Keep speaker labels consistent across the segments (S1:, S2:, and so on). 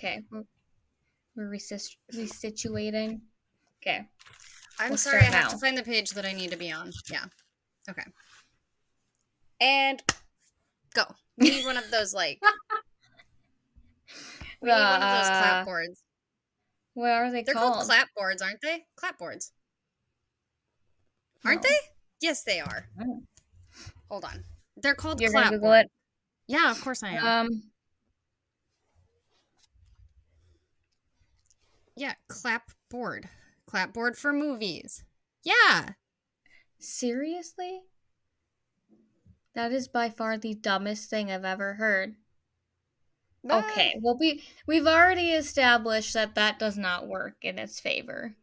S1: Okay. We're resituating. Okay.
S2: I'm sorry, I have to find the page that I need to be on. Yeah. Okay. And go. We need one of those, like... we need one of those clapboards.
S1: What are they called?
S2: They're called clapboards, aren't they? Clapboards. Aren't they? Yes, they are.
S1: Oh.
S2: Hold on. They're called
S1: You're gonna Google
S2: clapboards.
S1: it?
S2: Yeah, of course I am. Yeah, clapboard. Clapboard for movies. Yeah.
S1: Seriously? That is by far the dumbest thing I've ever heard. Okay, well, we've already established that does not work in its favor.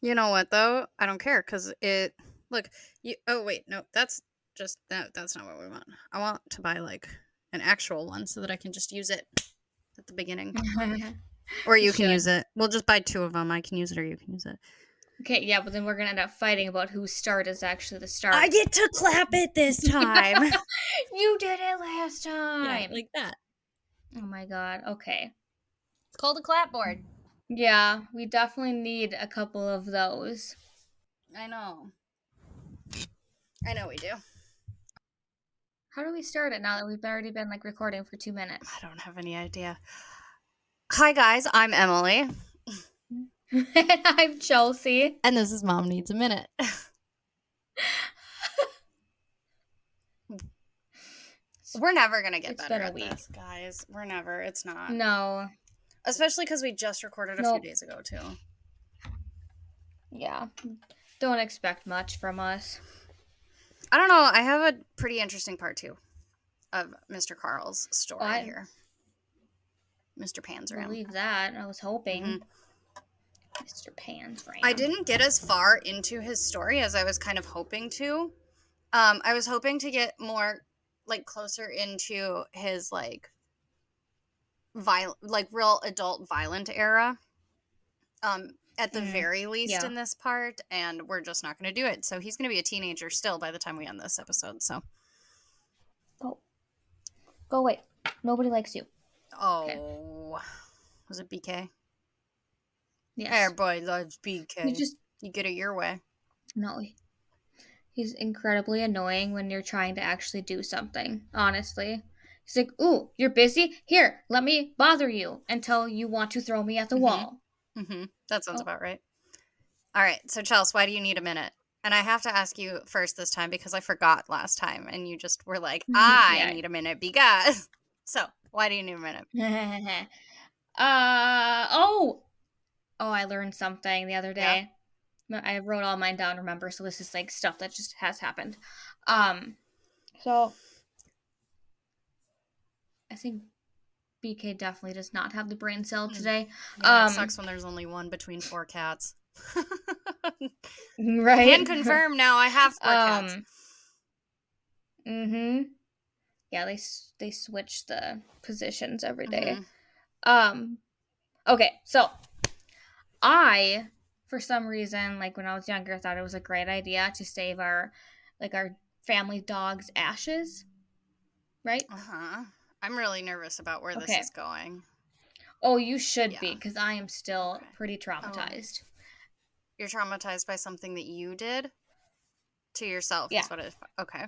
S2: You know what, though? I don't care, because it... Look, you... Oh, wait, no, that's just... That's not what we want. I want to buy, like, an actual one so that I can just use it at the beginning. Or you can use it. We'll just buy 2 of them. I can use it or you can use it.
S1: Okay, yeah, but then we're going to end up fighting about whose start is actually the start.
S2: I get to clap it this time.
S1: You did it last time.
S2: Yeah, like that.
S1: Oh my god, okay.
S2: It's called a clapboard.
S1: Yeah, we definitely need a couple of those.
S2: I know. I know we do.
S1: How do we start it now that we've already been, like, recording for 2 minutes?
S2: I don't have any idea. Hi, guys. I'm Emily.
S1: And I'm Chelsea.
S2: And this is Mom Needs a Minute. We're never going to get better at this, guys. We're never. It's not.
S1: No.
S2: Especially because we just recorded a few days ago, too.
S1: Yeah. Don't expect much from us.
S2: I don't know. I have a pretty interesting part, too, of Mr. Carl's story here. Mr. Panzram.
S1: I believe that. I was hoping. Mm-hmm. Mr. Panzram.
S2: I didn't get as far into his story as I was kind of hoping to. I was hoping to get more, like, closer into his, like, real adult violent era. At the very least in this part, and we're just not going to do it. So he's going to be a teenager still by the time we end this episode, so.
S1: Go away. Nobody likes you.
S2: Oh. Okay. Was it BK?
S1: Yes.
S2: Everybody loves BK. You get it your way.
S1: No. He's incredibly annoying when you're trying to actually do something, honestly. He's like, ooh, you're busy? Here, let me bother you until you want to throw me at the wall.
S2: Mm-hmm. That sounds about right. All right, so Chelsea, why do you need a minute? And I have to ask you first this time because I forgot last time, and you just were like, I need a minute because... So, why do you need a minute?
S1: I learned something the other day. Yeah. I wrote all mine down, remember, so this is, like, stuff that just has happened. So, I think BK definitely does not have the brain cell today.
S2: Yeah, it sucks when there's only one between 4 cats.
S1: Right.
S2: Can confirm now I have 4 cats.
S1: Mm-hmm. Yeah, they switch the positions every day. Okay, so I, for some reason, like when I was younger, thought it was a great idea to save our family dog's ashes. Right?
S2: I'm really nervous about where this is going.
S1: Oh, you should be, because I am still pretty traumatized.
S2: You're traumatized by something that you did to yourself?
S1: Yeah.
S2: Is what it is. Okay.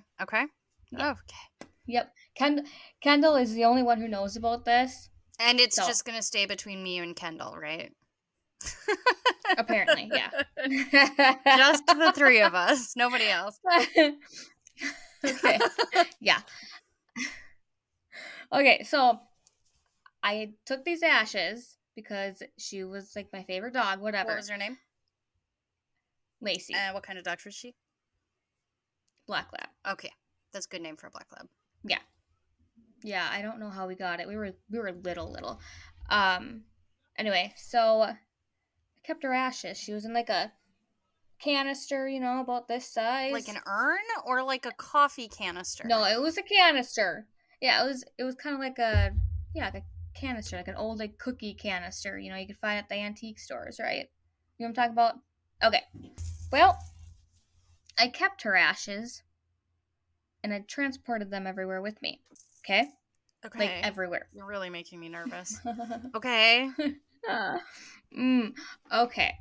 S1: Yeah. Okay. Yep. Kendall is the only one who knows about this.
S2: And it's just going to stay between me and Kendall, right?
S1: Apparently, yeah.
S2: Just the 3 of us. Nobody else.
S1: Okay. Yeah. Okay, so I took these ashes because she was, like, my favorite dog, whatever.
S2: What was her name?
S1: Lacey.
S2: What kind of dog was she?
S1: Black Lab.
S2: Okay. That's a good name for a Black Lab.
S1: Yeah. Yeah, I don't know how we got it. We were little. Anyway, so I kept her ashes. She was in, like, a canister, about this size.
S2: Like an urn or like a coffee canister?
S1: No, it was a canister. Yeah, it was kind of like a canister, like an old, like, cookie canister, you could find at the antique stores, right? You know what I'm talking about? Okay. Well, I kept her ashes, and I transported them everywhere with me, okay? like
S2: Okay.
S1: everywhere.
S2: You're really making me nervous. Okay.
S1: Okay.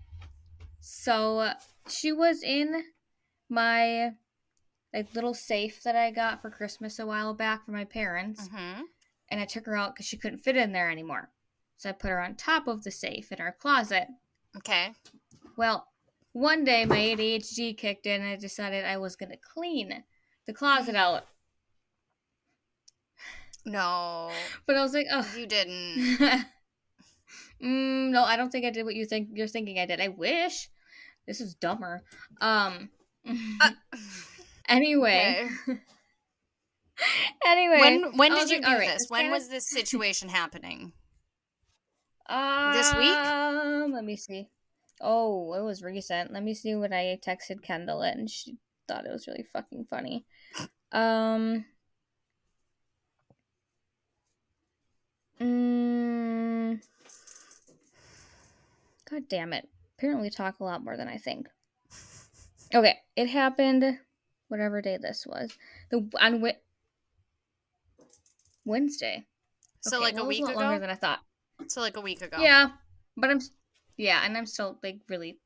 S1: So she was in my like little safe that I got for Christmas a while back for my parents,
S2: Mm-hmm.
S1: and I took her out because she couldn't fit in there anymore. So I put her on top of the safe in our closet.
S2: Okay.
S1: Well, one day my ADHD kicked in and I decided I was gonna clean the closet out.
S2: No,
S1: But I was like,
S2: you didn't.
S1: oh. No, I don't think I did what you're thinking I did. I wish. This is dumber. Um
S2: Uh,
S1: anyway.
S2: okay.
S1: Anyway,
S2: When
S1: I
S2: did
S1: was
S2: you
S1: like, all
S2: do
S1: right,
S2: this?
S1: this
S2: When
S1: kind of
S2: was this situation happening? This week?
S1: let me see. Oh, it was recent. Let me see what I texted Kendall and she thought it was really fucking funny. Um mm, God damn it. Apparently talk a lot more than I think. Okay, it happened whatever day this was. The on Wednesday.
S2: So
S1: Okay,
S2: like
S1: well
S2: a
S1: it was a
S2: week
S1: lot longer
S2: ago?
S1: than I thought.
S2: So like a week ago.
S1: Yeah, but yeah, and I'm still like really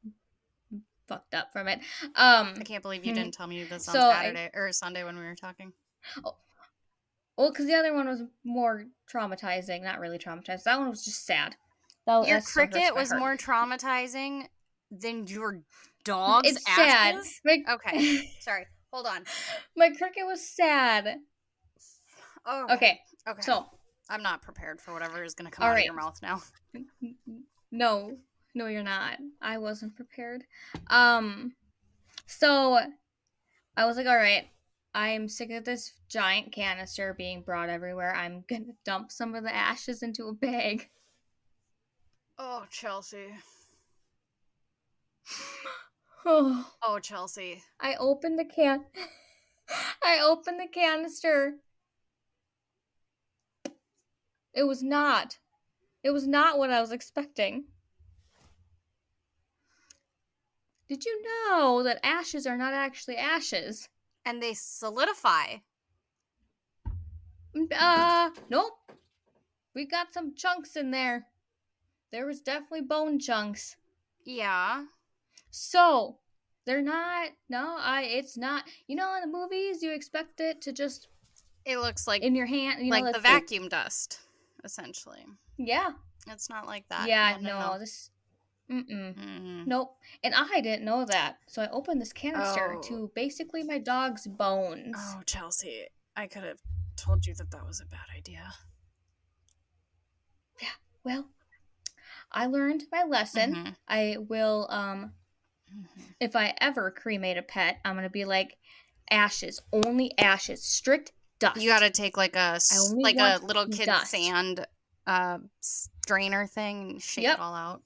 S1: fucked up from it.
S2: I can't believe you didn't tell me this on
S1: So I
S2: Saturday or Sunday when we were talking.
S1: oh, well, because the other one was more traumatizing. Not really traumatized. That one was just sad.
S2: Your
S1: That still hurts
S2: cricket
S1: my
S2: was
S1: heart.
S2: more traumatizing than your dog's
S1: It's sad.
S2: ashes? Okay. Sorry. Hold on.
S1: My cricket was sad.
S2: Okay.
S1: Okay,
S2: Okay.
S1: so
S2: I'm not prepared for whatever is going to come
S1: all
S2: out of
S1: right.
S2: your mouth now.
S1: No, no, you're not. I wasn't prepared. Um, so I was like, all right. I'm sick of this giant canister being brought everywhere. I'm gonna dump some of the ashes into a bag.
S2: Oh, Chelsea.
S1: Oh,
S2: Oh, Chelsea.
S1: I opened the can. I opened the canister. It was not. It was not what I was expecting. Did you know that ashes are not actually ashes?
S2: And they solidify.
S1: Nope. We got some chunks in there. There was definitely bone chunks.
S2: Yeah.
S1: So, they're not. No, it's not. You know, in the movies, you expect it to just
S2: It looks
S1: in your hand. You know,
S2: like the
S1: it.
S2: vacuum dust, essentially.
S1: Yeah.
S2: It's not like that.
S1: Yeah.
S2: No, no, no.
S1: No. This. Mm-mm.
S2: Mm-hmm.
S1: Nope. And I didn't know that. So I opened this canister
S2: Oh.
S1: to basically my dog's bones.
S2: Oh, Chelsea. I could have told you that that was a bad idea.
S1: Yeah. Well, I learned my lesson.
S2: Mm-hmm.
S1: I will
S2: Mm-hmm.
S1: if I ever cremate a pet, I'm going to be like ashes, only ashes, strict
S2: You
S1: dust.
S2: got to take like
S1: I only
S2: like a
S1: want
S2: little kid
S1: dust.
S2: sand strainer thing and shake it
S1: Yep.
S2: all out.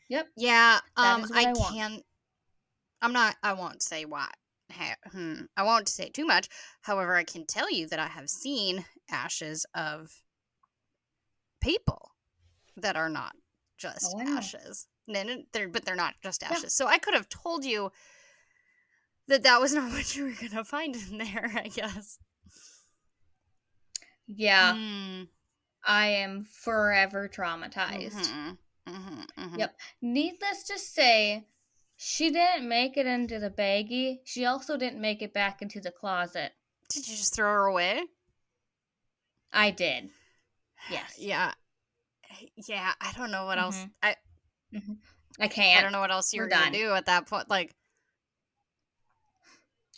S1: Yep.
S2: Yeah,
S1: That is what
S2: I
S1: I want.
S2: can't. I won't say what. I won't say too much. However, I can tell you that I have seen ashes of people that are not just
S1: Oh, I know.
S2: ashes. But they're not just
S1: Yeah.
S2: ashes. So I could have told you that that was not what you were gonna find in there. I guess.
S1: Yeah.
S2: Mm.
S1: I am forever traumatized.
S2: Mm-hmm. Mm-hmm. Mm-hmm.
S1: Yep. Needless to say, she didn't make it into the baggie. She also didn't make it back into the closet.
S2: Did you just throw her away?
S1: I did. Yes.
S2: Yeah. Yeah. I don't know what else.
S1: Mhm. Mhm. I
S2: I
S1: can't.
S2: don't know what else you
S1: We're
S2: were gonna
S1: done.
S2: do at that point. Like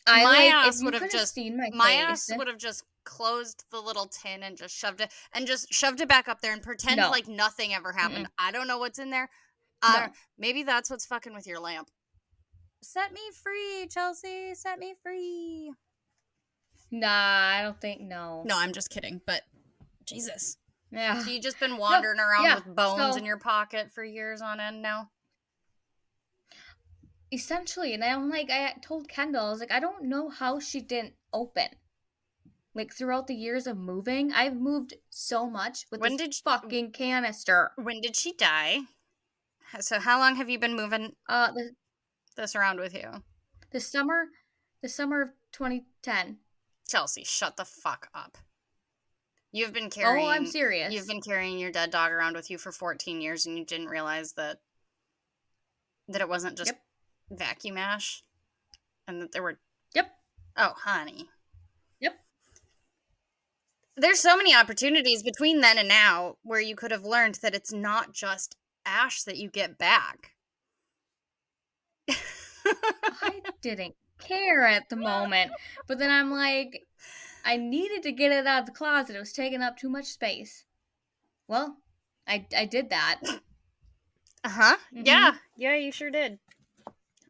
S1: I
S2: my
S1: like if
S2: ass
S1: you
S2: would have
S1: could have
S2: just
S1: seen my
S2: my
S1: face.
S2: ass would have just closed the little tin and just shoved it back up there and pretend
S1: No.
S2: like nothing ever happened.
S1: Mm-mm.
S2: I don't know what's in there.
S1: No.
S2: Maybe that's what's fucking with your lamp. Set me free, Chelsea. Set me free.
S1: Nah, I don't think no.
S2: No, I'm just kidding. But Jesus,
S1: Yeah.
S2: so you just been
S1: No.
S2: wandering around
S1: Yeah.
S2: with bones in
S1: So
S2: your pocket for years on end now.
S1: essentially, and I'm like, I told Kendall, I was like, I don't know how she didn't open. Like throughout the years of moving, I've moved so much with
S2: When
S1: this
S2: did
S1: fucking canister.
S2: when did she die? So how long have you been moving
S1: The
S2: this around with you?
S1: the summer, the summer of 2010.
S2: Chelsea, shut the fuck up. You've been
S1: Oh, I'm
S2: carrying
S1: serious.
S2: your dead dog around with you for 14 years and you didn't realize that it wasn't just
S1: Yep.
S2: vacuum ash and that there were
S1: Yep.
S2: oh, honey.
S1: Yep.
S2: There's so many opportunities between then and now where you could have learned that it's not just ash that you get back.
S1: I didn't care at the moment, but then I'm like, I needed to get it out of the closet. It was taking up too much space. Well, I did that.
S2: Uh-huh.
S1: Mm-hmm.
S2: Yeah, you sure did.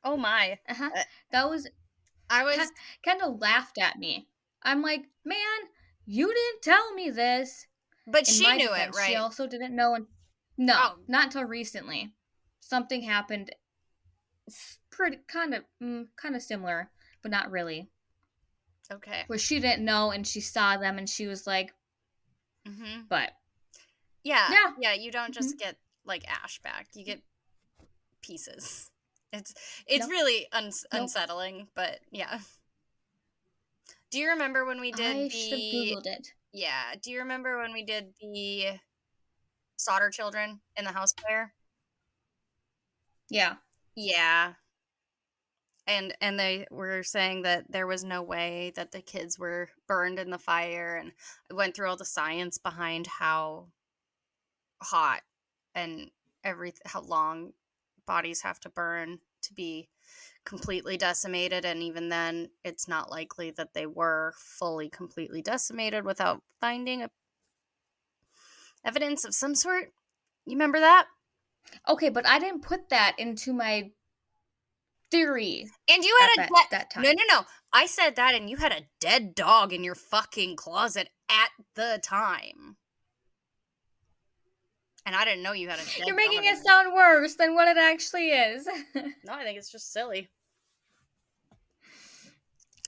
S2: Oh my.
S1: Uh-huh.
S2: Uh,
S1: That was
S2: I was
S1: Kendall laughed at me. I'm like, man, you didn't tell me this.
S2: but
S1: In
S2: she
S1: my
S2: knew it,
S1: defense, she
S2: right?
S1: also didn't know. And no,
S2: Oh,
S1: not until recently. Something happened. Pretty kind of similar, but not really.
S2: okay.
S1: Where she didn't know and she saw them and she was like,
S2: Mhm.
S1: but
S2: Yeah.
S1: yeah.
S2: Yeah, you don't
S1: Hmm.
S2: just get like ash back. You get pieces. It's it's
S1: Nope.
S2: really
S1: Nope.
S2: unsettling, but yeah. Do you remember when we did
S1: I should have
S2: the
S1: Googled it.
S2: yeah, do you remember when we did the solder children in the house fire?
S1: Yeah.
S2: Yeah. And they were saying that there was no way that the kids were burned in the fire and I went through all the science behind how hot and how long bodies have to burn to be completely decimated, and even then it's not likely that they were fully completely decimated without finding evidence of some sort. You remember that?
S1: Okay, but I didn't put that into my theory
S2: And you
S1: at
S2: had a
S1: that
S2: dead
S1: that
S2: no,
S1: time.
S2: no, no. I said that and you had a dead dog in your fucking closet at the time. And I didn't know you had a
S1: You're
S2: dead
S1: making
S2: dog in
S1: it
S2: there.
S1: sound worse than what it actually is.
S2: No, I think it's just silly.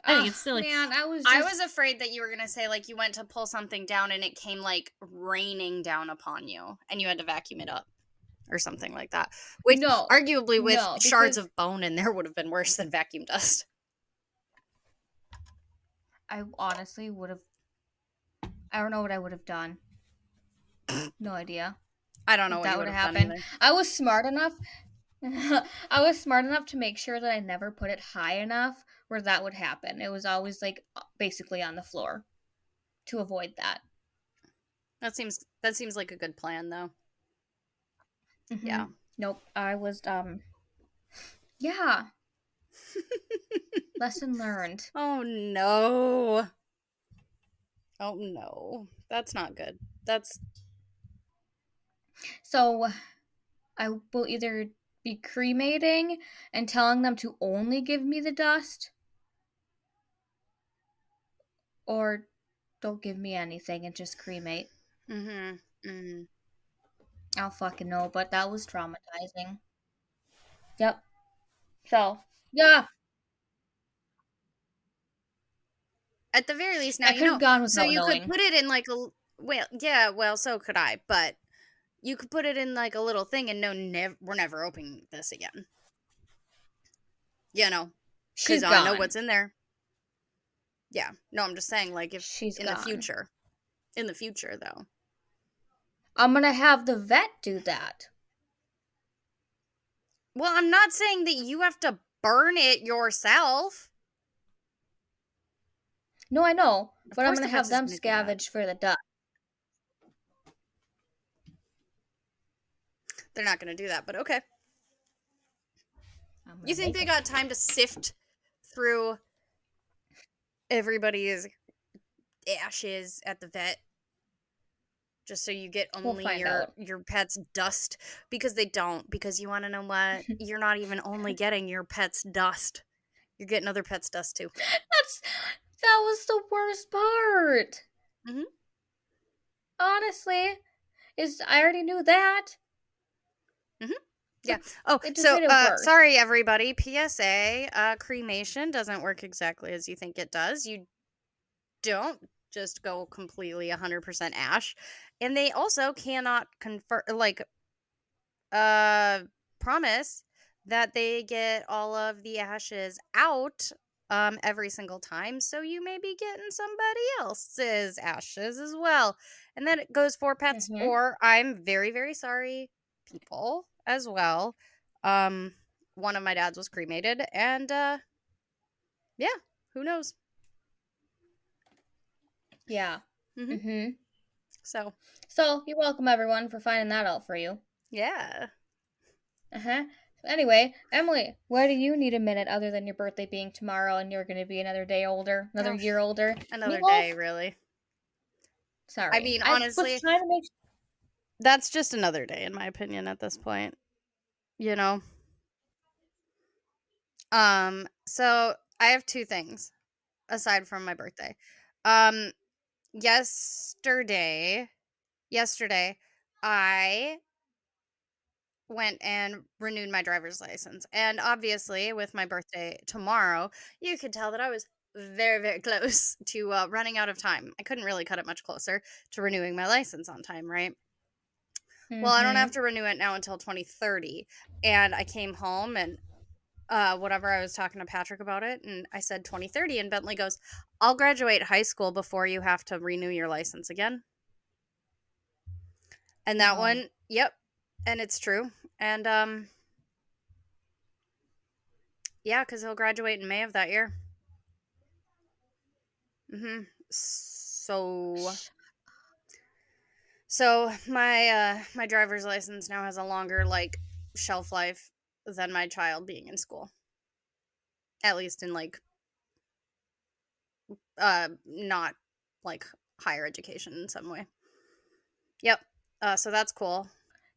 S2: I think
S1: Oh,
S2: it's silly.
S1: man, I was
S2: I
S1: just
S2: was afraid that you were going to say, like, you went to pull something down and it came, like, raining down upon you and you had to vacuum it up or something like that. Which,
S1: no.
S2: arguably, with
S1: No,
S2: shards
S1: because
S2: of bone in there would have been worse than vacuum dust.
S1: I honestly would have I don't know what I would have done. No idea
S2: I don't know
S1: if
S2: what
S1: that
S2: you
S1: would
S2: would
S1: have
S2: have done
S1: happened.
S2: either.
S1: I was smart enough I was smart enough to make sure that I never put it high enough where that would happen. It was always like basically on the floor to avoid that.
S2: That seems like a good plan, though. Yeah.
S1: Mhm. Nope. I was yeah, lesson learned.
S2: Oh no. Oh no. That's not good. That's
S1: So I will either be cremating and telling them to only give me the dust or don't give me anything and just cremate.
S2: mhm. Mhm.
S1: I don't fucking know, but that was traumatizing. Yep. So, yeah,
S2: At the very least now
S1: I
S2: you
S1: could have
S2: know.
S1: gone
S2: So
S1: without
S2: you could
S1: knowing.
S2: put it in like a well, yeah, well, so could I, but you could put it in like a little thing and no we're never opening this again. You know, cuz
S1: She's
S2: I know
S1: gone.
S2: what's in there. Yeah. No, I'm just saying like if
S1: She's
S2: in the
S1: gone.
S2: future. In the future though.
S1: I'm gonna have the vet do that.
S2: Well, I'm not saying that you have to burn it yourself.
S1: No, I know,
S2: Of
S1: but I'm
S2: course
S1: gonna
S2: the vet
S1: have
S2: is
S1: them
S2: going to do that.
S1: scavenge for the dust.
S2: They're not going to do that, but okay.
S1: I'm
S2: You
S1: gonna
S2: think
S1: make
S2: they
S1: them.
S2: got time to sift through everybody's ashes at the vet just so you get
S1: We'll
S2: only
S1: find
S2: your
S1: out.
S2: pet's dust? Because they don't, because you want to know what, you're not even only getting your pet's dust, you're getting other pets' dust too.
S1: That's that was the worst part.
S2: Hmm.
S1: Honestly, is I already knew that,
S2: Hmm. Yeah.
S1: but
S2: Oh,
S1: it just
S2: so
S1: made it worse.
S2: sorry everybody, PSA, cremation doesn't work exactly as you think it does. You don't just go completely 100% ash, and they also cannot confer like uh promise that they get all of the ashes out every single time, so you may be getting somebody else's ashes as well. And then it goes for pets,
S1: Mhm.
S2: or I'm very, very sorry, people as well. Um, one of my dads was cremated, and yeah, who knows?
S1: Yeah.
S2: Mm-hmm.
S1: Mhm.
S2: So
S1: So, you're welcome everyone for finding that out for you.
S2: yeah.
S1: Uh-huh. So anyway, Emily, why do you need a minute other than your birthday being tomorrow and you're going to be another day older, another
S2: Oh,
S1: year older?
S2: another day,
S1: Meatloaf?
S2: really. I
S1: Sorry.
S2: mean,
S1: I was
S2: honestly,
S1: trying to make
S2: that's just another day in my opinion at this point, you know. So I have two things aside from my birthday. Um yesterday yesterday I went and renewed my driver's license. And obviously, with my birthday tomorrow, you could tell that I was very, very close to running out of time. I couldn't really cut it much closer to renewing my license on time, right? Well, I don't have
S1: Mhm.
S2: to renew it now until 2030. And I came home and whatever, I was talking to Patrick about it, and I said 2030. And Bentley goes, I'll graduate high school before you have to renew your license again. And that
S1: No.
S2: one, yep. And it's true. And yeah, because he'll graduate in May of that year. So
S1: Sh-
S2: my driver's license now has a longer like shelf life than my child being in school. At least in like not like higher education in some way. Yep. So that's cool.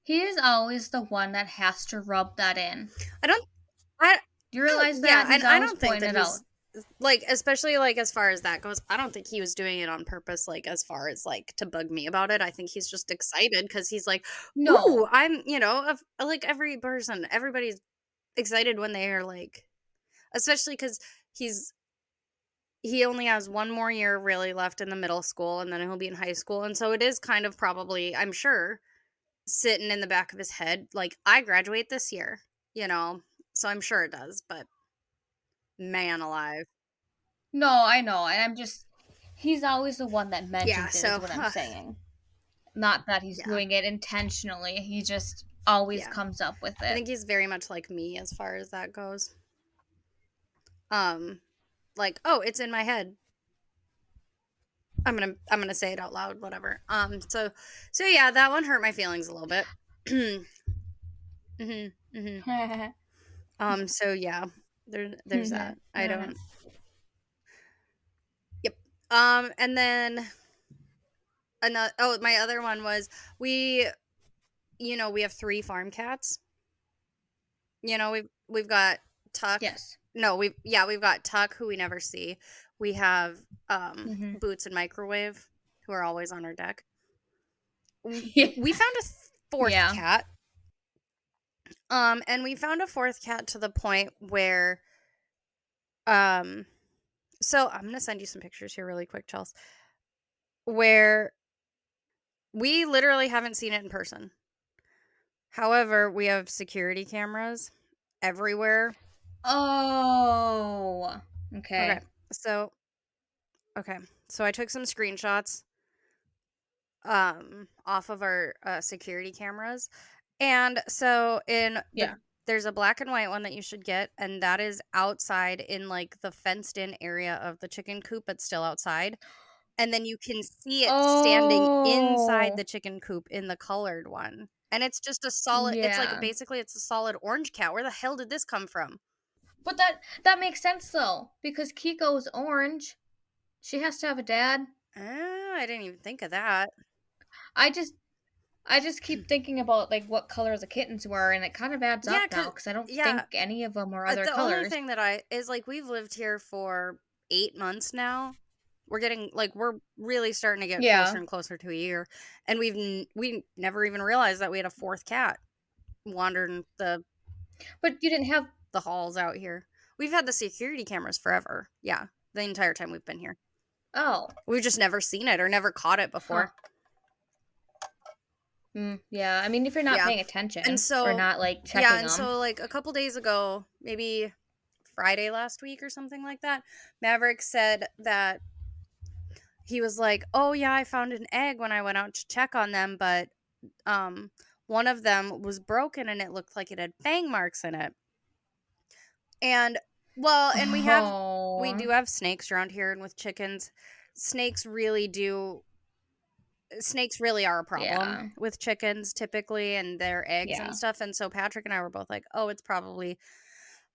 S1: He is always the one that has to rub that in.
S2: I don't I
S1: Do you
S2: oh
S1: realize
S2: yeah,
S1: that?
S2: and
S1: He's
S2: I
S1: always
S2: don't think
S1: pointing
S2: that
S1: it out.
S2: he's like, especially like as far as that goes, I don't think he was doing it on purpose, like as far as like to bug me about it. I think he's just excited because he's like, ooh,
S1: No.
S2: I'm, like every person, everybody's excited when they are like, especially because he's he only has one more year really left in the middle school, and then he'll be in high school. And so it is kind of probably, I'm sure, sitting in the back of his head like, I graduate this year, you know. So I'm sure it does, but man alive.
S1: No, I know. And I'm just he's always the one that
S2: Yeah,
S1: mentions it is
S2: so
S1: what I'm saying. Not that he's
S2: yeah.
S1: doing it intentionally. He just always
S2: Yeah.
S1: comes up with
S2: I
S1: it.
S2: think he's very much like me as far as that goes. Um like, oh, it's in my head. I'm going to say it out loud, whatever. So yeah, that one hurt my feelings a little bit. mhm. Mhm. So yeah, there's that. I don't. Yep. And then another, oh, my other one was, we we have three farm cats. We've got Tuck.
S1: Yes.
S2: No, we've got Tuck, who we never see. We have
S1: Hmm.
S2: Boots and Microwave, who are always on our deck.
S1: Yeah.
S2: We found a fourth
S1: Yeah.
S2: cat. And we found a fourth cat to the point where um so I'm gonna send you some pictures here really quick, Chels, where we literally haven't seen it in person. However, we have security cameras everywhere.
S1: Oh.
S2: Okay.
S1: Okay.
S2: So okay. So I took some screenshots off of our security cameras. And so
S1: Yeah.
S2: there's a black and white one that you should get, and that is outside in like the fenced in area of the chicken coop, but still outside. And then you can see it standing inside
S1: Oh.
S2: the chicken coop in the colored one. And it's just a solid, it's like
S1: Yeah.
S2: basically it's a solid orange cat. Where the hell did this come from?
S1: But that makes sense though, because Kiko's orange. She has to have a dad.
S2: I didn't even think of that.
S1: I just I just keep thinking about like what colors the kittens were, and it kind of adds
S2: Yeah,
S1: up
S2: cuz
S1: now because I don't
S2: yeah,
S1: think any of them were other
S2: the only
S1: colors.
S2: thing that I is like, we've lived here for 8 months now. We're really starting to get closer
S1: Yeah,
S2: and closer to a year, and we never even realized that we had a fourth cat wandering
S1: but you didn't have.
S2: the halls out here. We've had the security cameras forever. Yeah, the entire time we've been here.
S1: Oh,
S2: We've just never seen it or never caught it
S1: huh.
S2: before.
S1: Yeah, I mean, if you're not
S2: Yeah,
S1: paying
S2: and
S1: attention or
S2: so
S1: not like
S2: yeah,
S1: checking
S2: and
S1: them.
S2: so like a couple days ago, maybe Friday last week or something like that, Maverick said that he was like, "Oh yeah, I found an egg when I went out to check on them, but one of them was broken and it looked like it had fang marks in it." And well, and we
S1: Oh,
S2: do have snakes around here, and with chickens, snakes really do snakes really are a problem
S1: yeah,
S2: with chickens typically and their eggs and
S1: yeah.
S2: stuff. And so Patrick and I were both like, "Oh, it's probably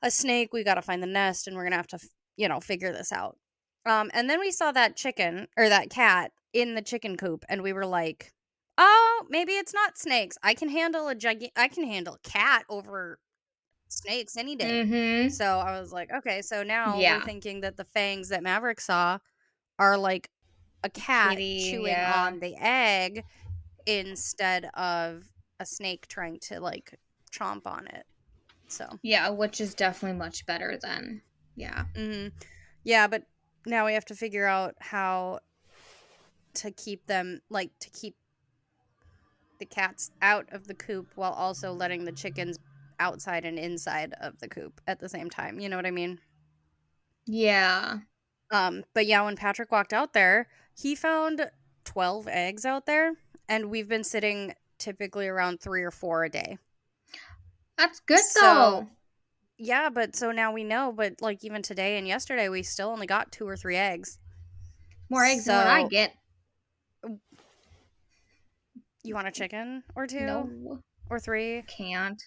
S2: a snake. We got to find the nest and we're going to have to, figure this out." And then we saw that chicken or that cat in the chicken coop and we were like, "Oh, maybe it's not snakes. I can handle a cat over snakes any day."
S1: Mm-hmm.
S2: So I was like, "Okay, so now we're
S1: Yeah.
S2: thinking that the fangs that Maverick saw are like a cat
S1: Kitty,
S2: chewing
S1: yeah.
S2: on the egg instead of a snake trying to like chomp on it." So,
S1: Yeah, which is definitely much better than, yeah.
S2: mhm. Yeah, but now we have to figure out how to keep them like to keep the cats out of the coop while also letting the chickens outside and inside of the coop at the same time. You know what I mean?
S1: Yeah.
S2: But yeah, when Patrick walked out there, he found 12 eggs out there, and we've been sitting typically around 3 or 4 a day.
S1: That's good
S2: So,
S1: though.
S2: yeah, but so now we know, but like even today and yesterday, we still only got 2 or 3 eggs.
S1: More eggs than what I
S2: So,
S1: get.
S2: you want a chicken or 2
S1: No,
S2: or 3?
S1: can't.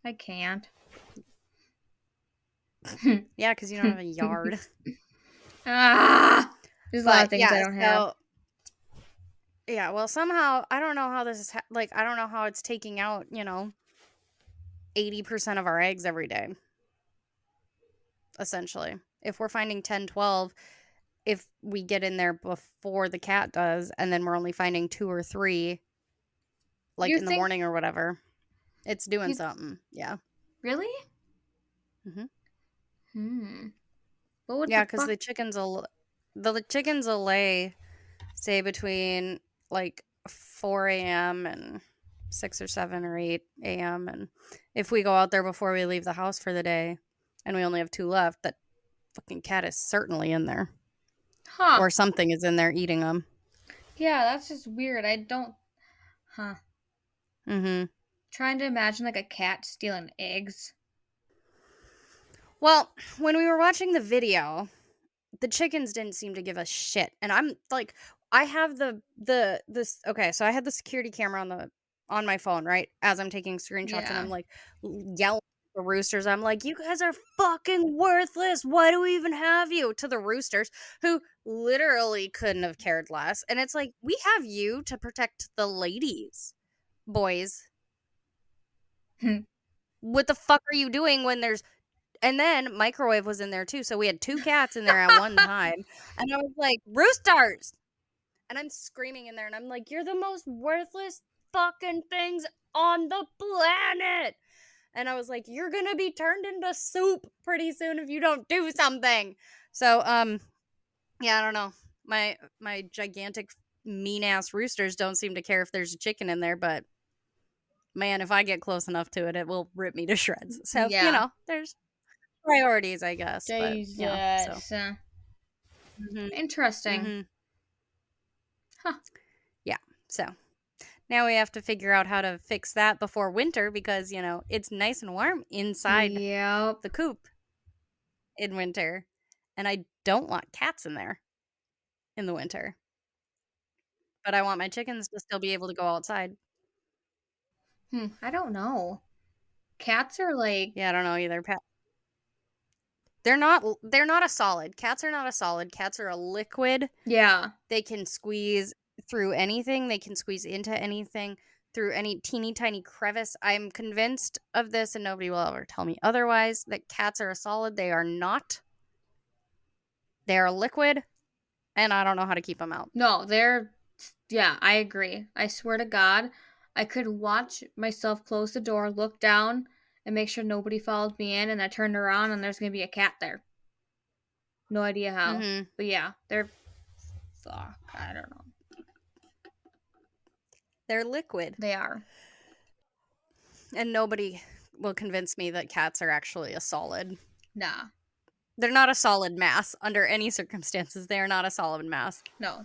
S1: I can't.
S2: Yeah, because you don't have a yard.
S1: Ah! There's a lot
S2: But
S1: of things I
S2: yeah,
S1: don't have.
S2: so yeah, well, somehow I don't know how this is like I don't know how it's taking out 80% of our eggs every day. Essentially, if we're finding 10, 12, if we get in there before the cat does, and then we're only finding 2 or 3 like
S1: You
S2: in the
S1: think
S2: morning or whatever, it's doing
S1: you
S2: something. Yeah.
S1: really?
S2: Hmm.
S1: Hmm. What would
S2: Yeah,
S1: the
S2: because
S1: fuck?
S2: the chickens will lay say between like 4 a.m. and 6 or 7 or 8 a.m. And if we go out there before we leave the house for the day and we only have 2 left, that fucking cat is certainly in there
S1: Huh.
S2: or something is in there eating them.
S1: Yeah, that's just weird. I don't. Huh.
S2: Hmm.
S1: Trying to imagine like a cat stealing eggs.
S2: Well, when we were watching the video, the chickens didn't seem to give a shit. And I'm like, I have the this okay, so I had the security camera on my phone, right? As I'm taking screenshots and I'm
S1: Yeah.
S2: like yelling at the roosters. I'm like, "You guys are fucking worthless. Why do we even have you?" To the roosters who literally couldn't have cared less. And it's like, "We have you to protect the ladies, boys. What the fuck are you doing when there's" and then microwave was in there too. So we had 2 cats in there at one time. And I was like, "Roosters!" And I'm screaming in there and I'm like, "You're the most worthless fucking things on the planet." And I was like, "You're going to be turned into soup pretty soon if you don't do something." So, yeah, I don't know. My gigantic mean ass roosters don't seem to care if there's a chicken in there, but man, if I get close enough to it, it will rip me to shreds. So,
S1: Yeah.
S2: there's priorities, I guess, but so.
S1: Jesus.
S2: Mhm.
S1: Interesting.
S2: Mhm.
S1: Huh.
S2: Yeah. So, now we have to figure out how to fix that before winter because, it's nice and warm inside
S1: Yep.
S2: the coop in winter. And I don't want cats in there in the winter, but I want my chickens to still be able to go outside.
S1: I don't know. Cats are like,
S2: Yeah, I don't know either. They're not a solid. Cats are not a solid. Cats are a liquid.
S1: yeah.
S2: They can squeeze through anything. They can squeeze into anything through any teeny tiny crevice. I'm convinced of this and nobody will ever tell me otherwise that cats are a solid. They are not. They are a liquid and I don't know how to keep them out.
S1: No, yeah, I agree. I swear to God, I could watch myself close the door, look down, and make sure nobody follows me in, and I turned around and there's gonna be a cat there. No idea how.
S2: Mhm.
S1: But yeah, fuck, I don't know.
S2: They're liquid.
S1: They are.
S2: And nobody will convince me that cats are actually a solid.
S1: Nah.
S2: They're not a solid mass under any circumstances. They are not a solid mass.
S1: No,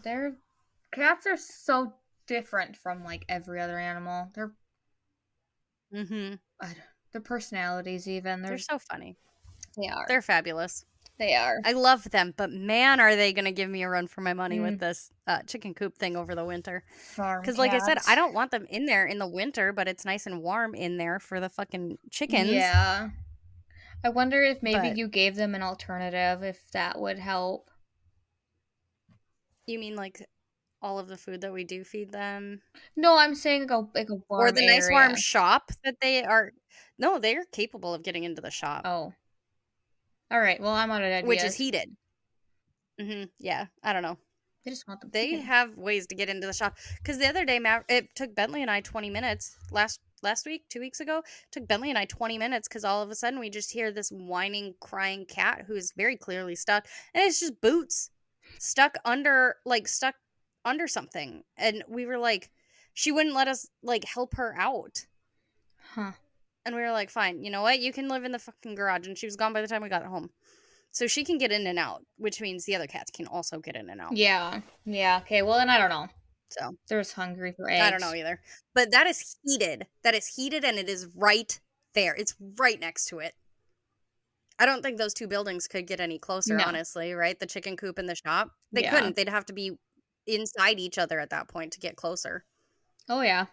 S1: cats are so different from like every other animal.
S2: Mm-hmm.
S1: I don't- their personalities even
S2: They're so funny.
S1: they are.
S2: They're fabulous.
S1: They are.
S2: I love them, but man, are they going to give me a run for my money with
S1: Mm,
S2: this chicken coop thing over the winter.
S1: farm
S2: Because, like I said,
S1: cats.
S2: I don't want them in there in the winter, but it's nice and warm in there for the fucking chickens.
S1: Yeah. I wonder if maybe
S2: But
S1: you gave them an alternative, if that would help.
S2: you mean like all of the food that we do feed them?
S1: No, I'm saying like a
S2: Or
S1: warm
S2: the nice warm
S1: area.
S2: shop that they are. No, they are capable of getting into the shop,
S1: Oh. All right. Well, I'm out of
S2: which is
S1: ideas.
S2: heated. Yeah, I don't know.
S1: I just want them
S2: They
S1: chickens.
S2: have ways to get into the shop. Because the other day, it took Bentley and I 20 minutes last week, 2 weeks ago. It took Bentley and I 20 minutes because all of a sudden we just hear this whining, crying cat who is very clearly stuck, and it's just Boots stuck under something, and we were like, she wouldn't let us like help her out.
S1: Huh.
S2: And we were like, fine, you know what? You can live in the fucking garage. And she was gone by the time we got home. So she can get in and out, which means the other cats can also get in and out.
S1: Yeah. Yeah. Okay. Well, then I don't know.
S2: So
S1: They're just hungry for
S2: I don't know
S1: eggs.
S2: either. But that is heated. That is heated and it is right there. It's right next to it. I don't think those two buildings could get any closer,
S1: No.
S2: honestly, right? The chicken coop and the shop. They
S1: Yeah.
S2: couldn't. They'd have to be inside each other at that point to get closer.
S1: Oh yeah.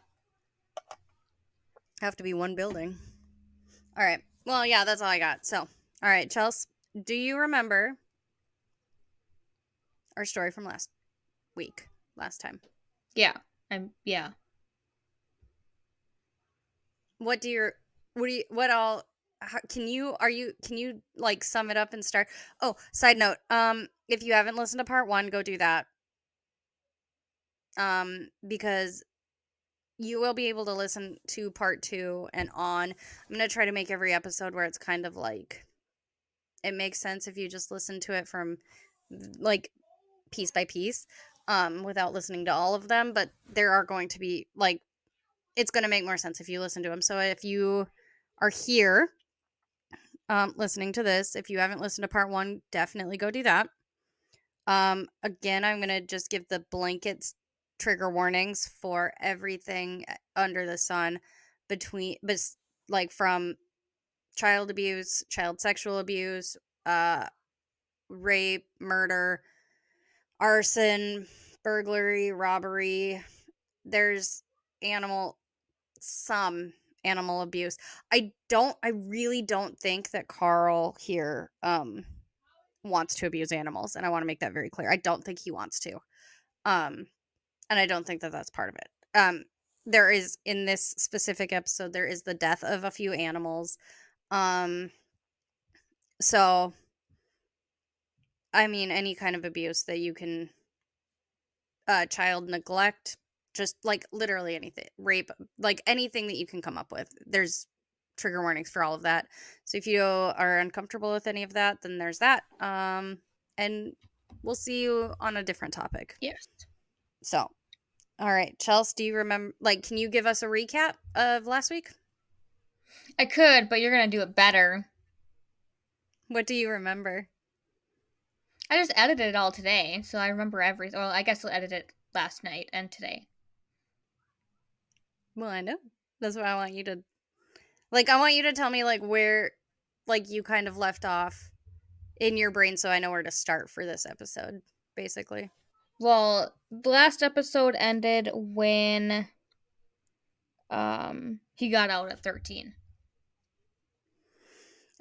S2: Have to be one building. All right. Well, yeah, that's all I got. So, all right, Chelsea, do you remember our story from last time?
S1: Yeah. Yeah.
S2: What all can you like sum it up and start? Oh, side note, if you haven't listened to part 1, go do that. Because you will be able to listen to part 2 and on. I'm going to try to make every episode where it's kind of like it makes sense if you just listen to it from like piece by piece, without listening to all of them, but there are going to be like it's going to make more sense if you listen to them. So if you are here listening to this, if you haven't listened to part 1, definitely go do that. Again, I'm going to just give the blankets trigger warnings for everything under the sun like from child abuse, child sexual abuse, rape, murder, arson, burglary, robbery. There's some animal abuse. I really don't think that Carl here wants to abuse animals, and I want to make that very clear. I don't think he wants to. And I don't think that that's part of it. There is, in this specific episode, there is the death of a few animals. So I mean, any kind of abuse that you can, child neglect, just like literally anything, rape, like anything that you can come up with. There's trigger warnings for all of that. So if you are uncomfortable with any of that, then there's that. And we'll see you on a different topic.
S1: Yes.
S2: So, all right, Chelsea, do you remember? Like, can you give us a recap of last week?
S1: I could, but you're gonna do it better.
S2: What do you remember?
S1: I just edited it all today, so I remember everything. Well, I guess I'll edit it last night and today.
S2: Well, I know. That's why I want you to, like, I want you to tell me, like, where, like, you kind of left off in your brain so I know where to start for this episode, basically.
S1: Well, the last episode ended when he got out at 13.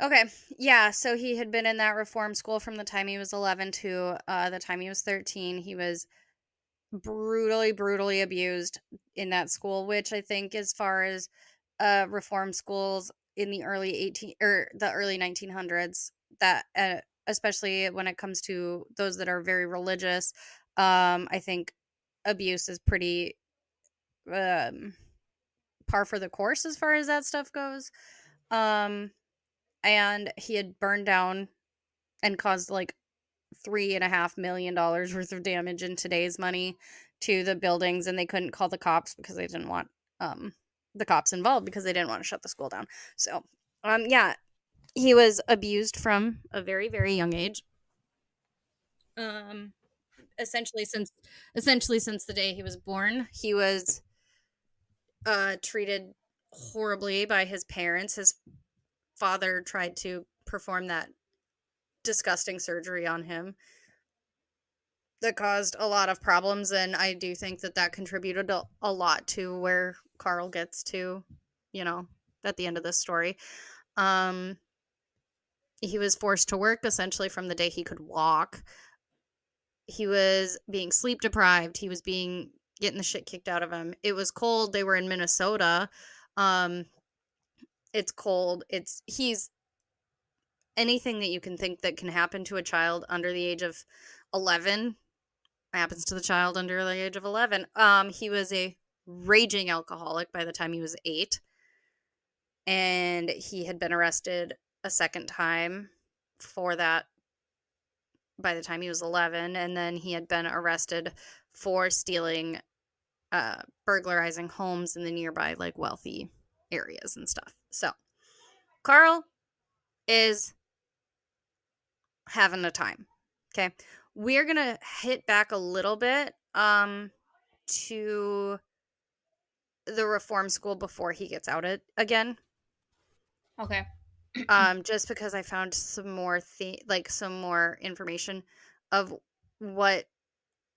S2: Okay. Yeah, so he had been in that reform school from the time he was 11 to the time he was 13. He was brutally abused in that school, which I think, as far as reform schools in the early 1900s, that especially when it comes to those that are very religious, I think abuse is pretty par for the course as far as that stuff goes. And he had burned down and caused like $3.5 million worth of damage in today's money to the buildings, and they couldn't call the cops because they didn't want the cops involved because they didn't want to shut the school down. So yeah, He was abused from a very, very young age. Um, essentially since the day he was born, he was treated horribly by his parents. His father tried to perform that disgusting surgery on him that caused a lot of problems, and I do think that that contributed a lot to where Carl gets to, you know, at the end of this story. Um, he was forced to work essentially from the day he could walk. He was being sleep deprived. He was being getting the shit kicked out of him. It was cold. They were in Minnesota. Um, it's cold. He's anything that you can think that can happen to a child under the age of 11 happens to the child under the age of 11. He was a raging alcoholic by the time he was 8, and he had been arrested a second time for that by the time he was 11, and then he had been arrested for stealing burglarizing homes in the nearby like wealthy areas and stuff. So Carl is having a time. Okay. We're going to hit back a little bit to the reform school before he gets out again.
S1: Okay.
S2: Just because I found some more some more information of what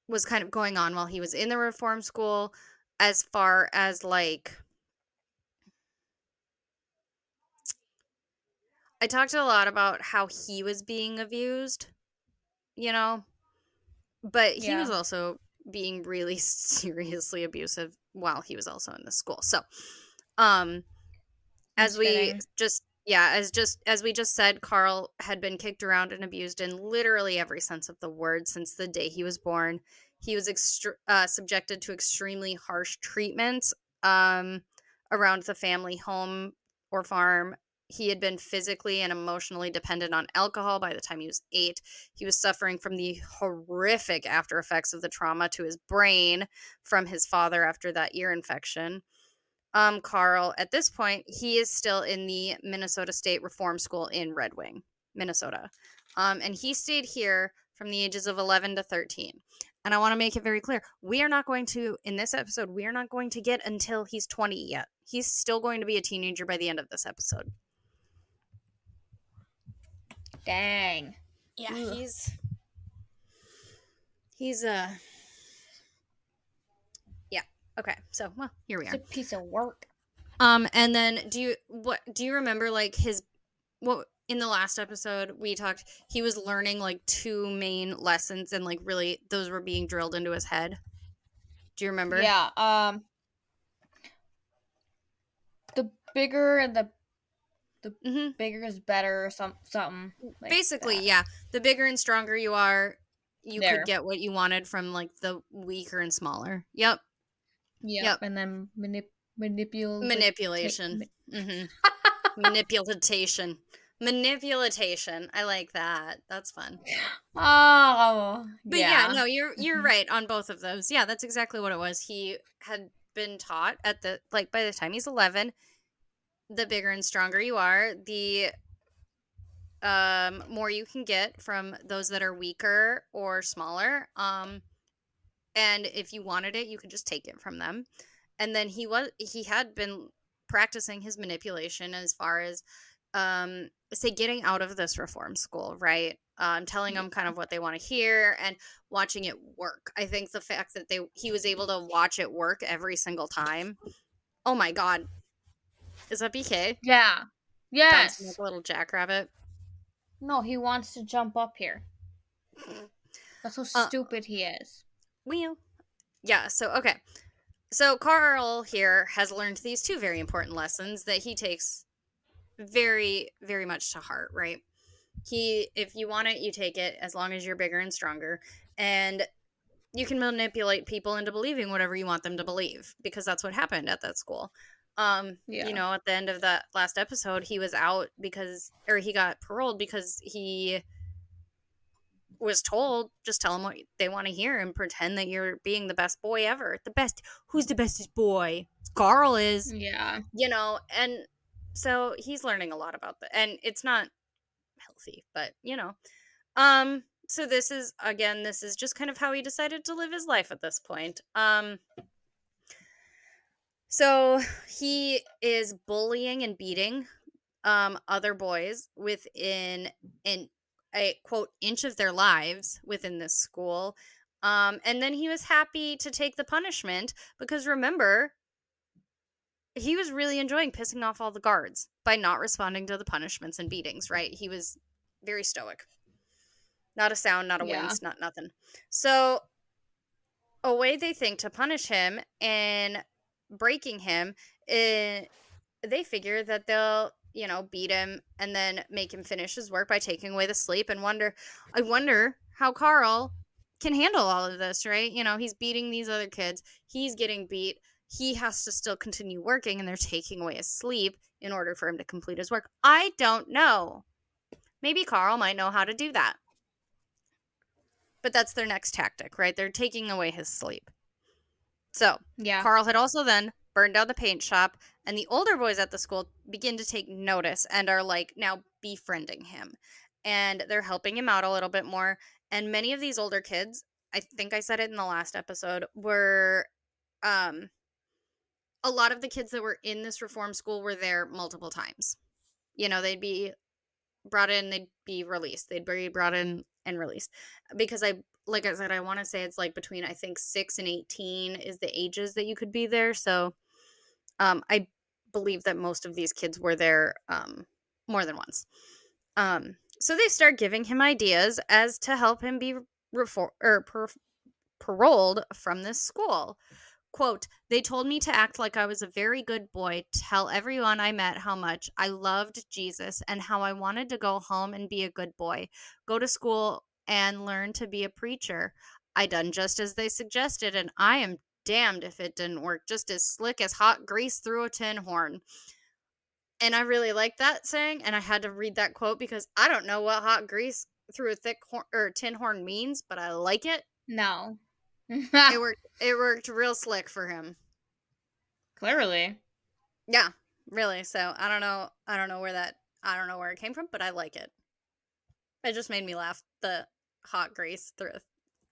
S2: was kind of going on while he was in the reform school, as far as like I talked a lot about how he was being abused, you know, but he was
S1: Yeah.
S2: also being really seriously abusive while he was also in the school. So, um, as
S1: It's
S2: we
S1: fitting.
S2: as we just said, Carl had been kicked around and abused in literally every sense of the word since the day he was born. He was subjected to extremely harsh treatment um, around the family home or farm. He had been physically and emotionally dependent on alcohol by the time he was 8. He was suffering from the horrific after effects of the trauma to his brain from his father after that ear infection. Carl, at this point, he is still in the Minnesota State Reform School in Red Wing, Minnesota. And he stayed here from the ages of 11 to 13. And I want to make it very clear, we are not going to, in this episode, we are not going to get until he's 20 yet. He's still going to be a teenager by the end of this episode.
S1: Dang.
S2: Yeah,
S1: Ugh.
S2: he's yeah. Okay. So, well, here we
S1: It's
S2: are.
S1: a piece of work.
S2: And then do you remember like his what in the last episode we talked he was learning like 2 main lessons and like really those were being drilled into his head. Do you remember?
S1: Yeah. The bigger and the
S2: Mhm.
S1: bigger is better or something like
S2: Basically,
S1: that.
S2: yeah. The bigger and stronger you are, you could
S1: There.
S2: get what you wanted from like the weaker and smaller. Yep.
S1: Yep.
S2: Yep.
S1: And then manipulate.
S2: Manipulation. Mhm. Manipulation. Manipulation. I like that. That's fun.
S1: Oh,
S2: But yeah,
S1: yeah.
S2: no, you're
S1: Mhm.
S2: right on both of those. Yeah, that's exactly what it was. He had been taught at the like by the time he's 11, the bigger and stronger you are, the more you can get from those that are weaker or smaller. And if you wanted it, you could just take it from them. And then he had been practicing his manipulation as far as say getting out of this reform school, right? Telling them kind of what they want to hear and watching it work. I think the fact that he was able to watch it work every single time. Oh my god, is that BK
S1: Yeah.
S2: bouncing like
S1: Yes.
S2: a little jackrabbit?
S1: No, he wants to jump up here. That's how
S2: Uh,
S1: stupid he is.
S2: well, yeah. So okay, so Carl here has learned these 2 very important lessons that he takes very, very much to heart. Right? If you want it, you take it as long as you're bigger and stronger, and you can manipulate people into believing whatever you want them to believe because that's what happened at that school.
S1: Yeah.
S2: At the end of that last episode, he was out or he got paroled because he was told just tell them what they want to hear and pretend that you're being the best boy ever. The best. Who's the bestest boy? Carl is.
S1: Yeah.
S2: And So he's learning a lot about that, and it's not healthy, but so this is just kind of how he decided to live his life at this point. So he is bullying and beating other boys within an a quote inch of their lives within this school. And then he was happy to take the punishment because remember, he was really enjoying pissing off all the guards by not responding to the punishments and beatings, right? He was very stoic. Not a sound, not a
S1: Yeah.
S2: wince, not nothing. So, a way they think to punish him and breaking him, they figure that they'll, beat him and then make him finish his work by taking away the sleep and I wonder how Carl can handle all of this, right? He's beating these other kids, he's getting beat, he has to still continue working and they're taking away his sleep in order for him to complete his work. I don't know. Maybe Carl might know how to do that. But that's their next tactic, right? They're taking away his sleep. So,
S1: Yeah.
S2: Carl had also then burned down the paint shop, and the older boys at the school begin to take notice and are like now befriending him. And they're helping him out a little bit more. And many of these older kids, I think I said it in the last episode, were a lot of the kids that were in this reform school were there multiple times. They'd be brought in, they'd be released. They'd be brought in and released. Because like I said, I want to say it's like between I think 6 and 18 is the ages that you could be there. So I believe that most of these kids were there more than once. So they start giving him ideas as to help him be paroled from this school. Quote, they told me to act like I was a very good boy, tell everyone I met how much I loved Jesus and how I wanted to go home and be a good boy, go to school and learn to be a preacher. I done just as they suggested, and I am damned if it didn't work, just as slick as hot grease through a tin horn. And I really like that saying, and I had to read that quote because I don't know what hot grease through a thick or tin horn means, but I like it.
S1: No.
S2: It worked real slick for him.
S1: Clearly.
S2: Yeah, really. So I don't know I don't know where it came from, but I like it. It just made me laugh. The hot grease through a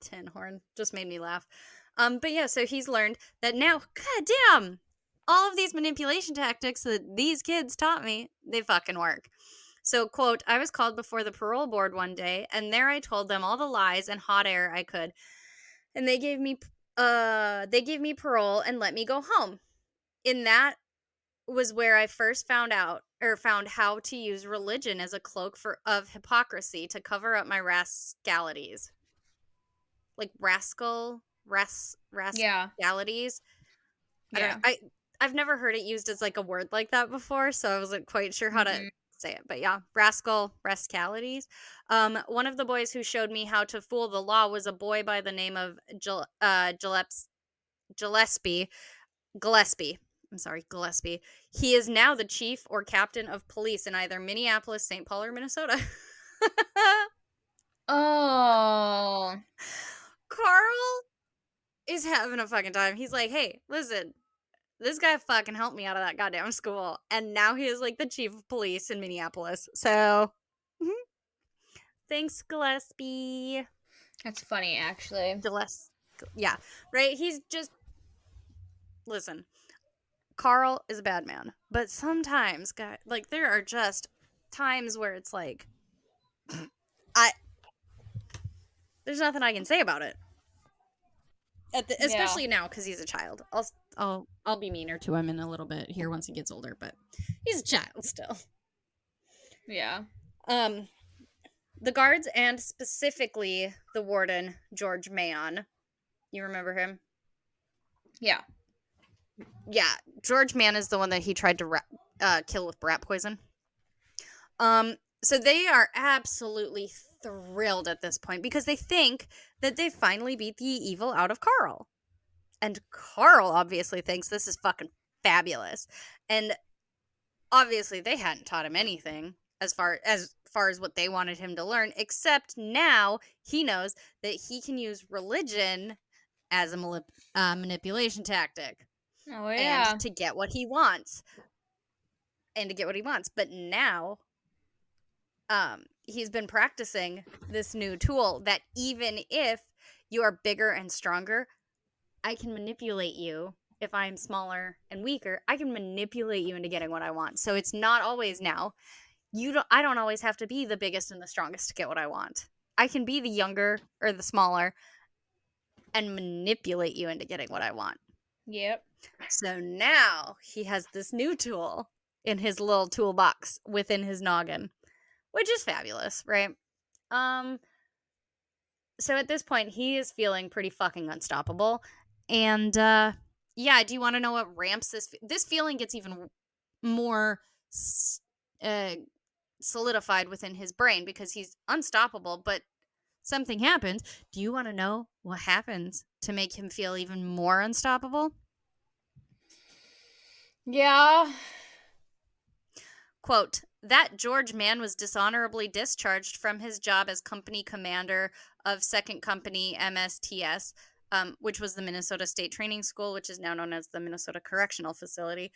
S2: tin horn just made me laugh. But yeah, so he's learned that now, god damn, all of these manipulation tactics that these kids taught me, they fucking work. So, quote, I was called before the parole board one day, and there I told them all the lies and hot air I could. And they gave me parole and let me go home. In that was where I first found how to use religion as a cloak of hypocrisy to cover up my rascalities. Like
S1: Yeah.
S2: rascalities. I don't know.
S1: Yeah.
S2: I've never heard it used as like a word like that before, so I wasn't quite sure how to
S1: Mm-mm.
S2: say it. But yeah, rascalities. One of the boys who showed me how to fool the law was a boy by the name of Gillespie. Gillespie. I'm sorry, Gillespie. He is now the chief or captain of police in either Minneapolis, St. Paul, or Minnesota.
S1: Oh.
S2: Carl is having a fucking time. He's like, hey, listen, this guy fucking helped me out of that goddamn school. And now he is like the chief of police in Minneapolis. So, thanks, Gillespie.
S1: That's funny, actually.
S2: Gillespie. Yeah, right? He's just, listen, Carl is a bad man. But sometimes, guys, like, there are just times where it's like, I there's nothing I can say about it.
S1: Yeah.
S2: Especially now because he's a child. I'll be meaner to him in a little bit here once he gets older, but he's a child still.
S1: Yeah.
S2: Um, the guards and specifically the warden George Mann. You remember him?
S1: Yeah.
S2: Yeah, George Mann is the one that he tried to kill with rat poison. So they are absolutely thrilled at this point because they think that they finally beat the evil out of Carl. And Carl obviously thinks this is fucking fabulous. And obviously they hadn't taught him anything as far as what they wanted him to learn, except now he knows that he can use religion as a manipulation tactic
S1: Oh,
S2: and
S1: yeah.
S2: to get what he wants. and to get what he wants. But now he's been practicing this new tool that even if you are bigger and stronger, I can manipulate you. If I'm smaller and weaker, I can manipulate you into getting what I want. So it's not always now. I don't always have to be the biggest and the strongest to get what I want. I can be the younger or the smaller and manipulate you into getting what I want.
S1: Yep.
S2: So now he has this new tool in his little toolbox within his noggin, which is fabulous, right? So at this point, he is feeling pretty fucking unstoppable. And yeah, do you want to know what ramps this feeling gets even more solidified within his brain because he's unstoppable, but something happens. Do you want to know what happens to make him feel even more unstoppable?
S1: Yeah.
S2: Quote, that George man was dishonorably discharged from his job as company commander of 2nd Company MSTS, which was the Minnesota State Training School, which is now known as the Minnesota Correctional Facility,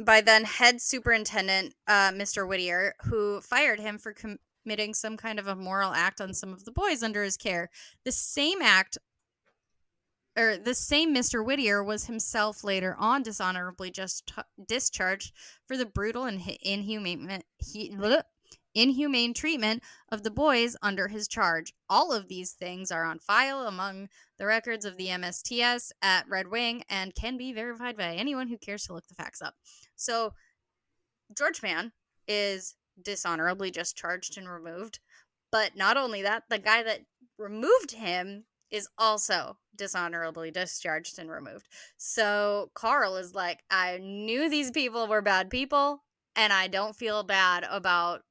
S2: by then head superintendent, Mr. Whittier, who fired him for committing some kind of immoral act on some of the boys under his care. The same Mr. Whittier was himself later on dishonorably discharged for the brutal and inhumane treatment of the boys under his charge. All of these things are on file among the records of the MSTS at Red Wing and can be verified by anyone who cares to look the facts up. So, George Mann is dishonorably discharged and removed. But not only that, the guy that removed him is also dishonorably discharged and removed. So Carl is like, I knew these people were bad people, and I don't feel bad about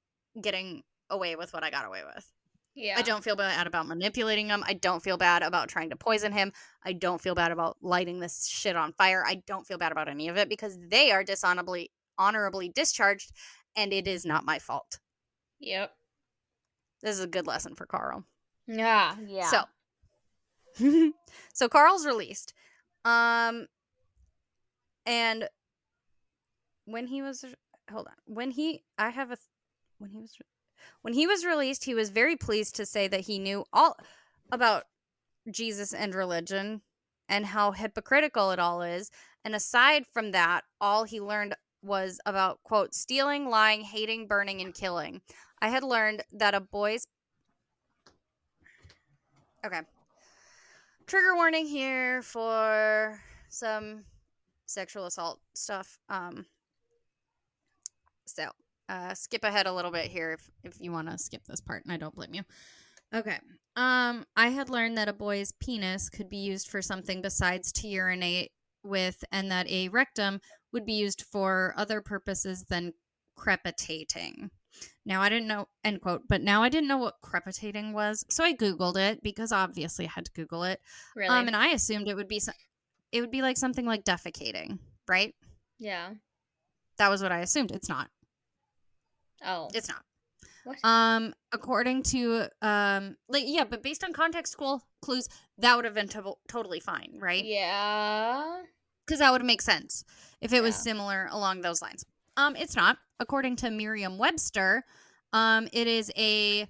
S2: getting away with what I got away with.
S1: Yeah.
S2: I don't feel bad about manipulating him. I don't feel bad about trying to poison him. I don't feel bad about lighting this shit on fire. I don't feel bad about any of it because they are honorably discharged, and it is not my fault.
S1: Yep.
S2: This is a good lesson for Carl.
S1: Yeah.
S2: So Carl's released. And when he was when he was released, he was very pleased to say that he knew all about Jesus and religion and how hypocritical it all is. And aside from that, all he learned was about, quote, stealing, lying, hating, burning, and killing. I had learned that a boy's... Okay. Trigger warning here for some sexual assault stuff. So, skip ahead a little bit here if you want to skip this part, and I don't blame you. Okay. I had learned that a boy's penis could be used for something besides to urinate with, and that a rectum would be used for other purposes than crepitating. Now I didn't know, end quote, but now I didn't know what crepitating was, so I Googled it because obviously I had to Google it.
S1: Really?
S2: And I assumed it would be like something like defecating, right?
S1: Yeah.
S2: That was what I assumed. It's not.
S1: Oh.
S2: It's not.
S1: What?
S2: According to but based on context clues, that would have been totally fine, right?
S1: Yeah.
S2: Because that would make sense if it was similar along those lines. It's not. According to Merriam-Webster, it is a...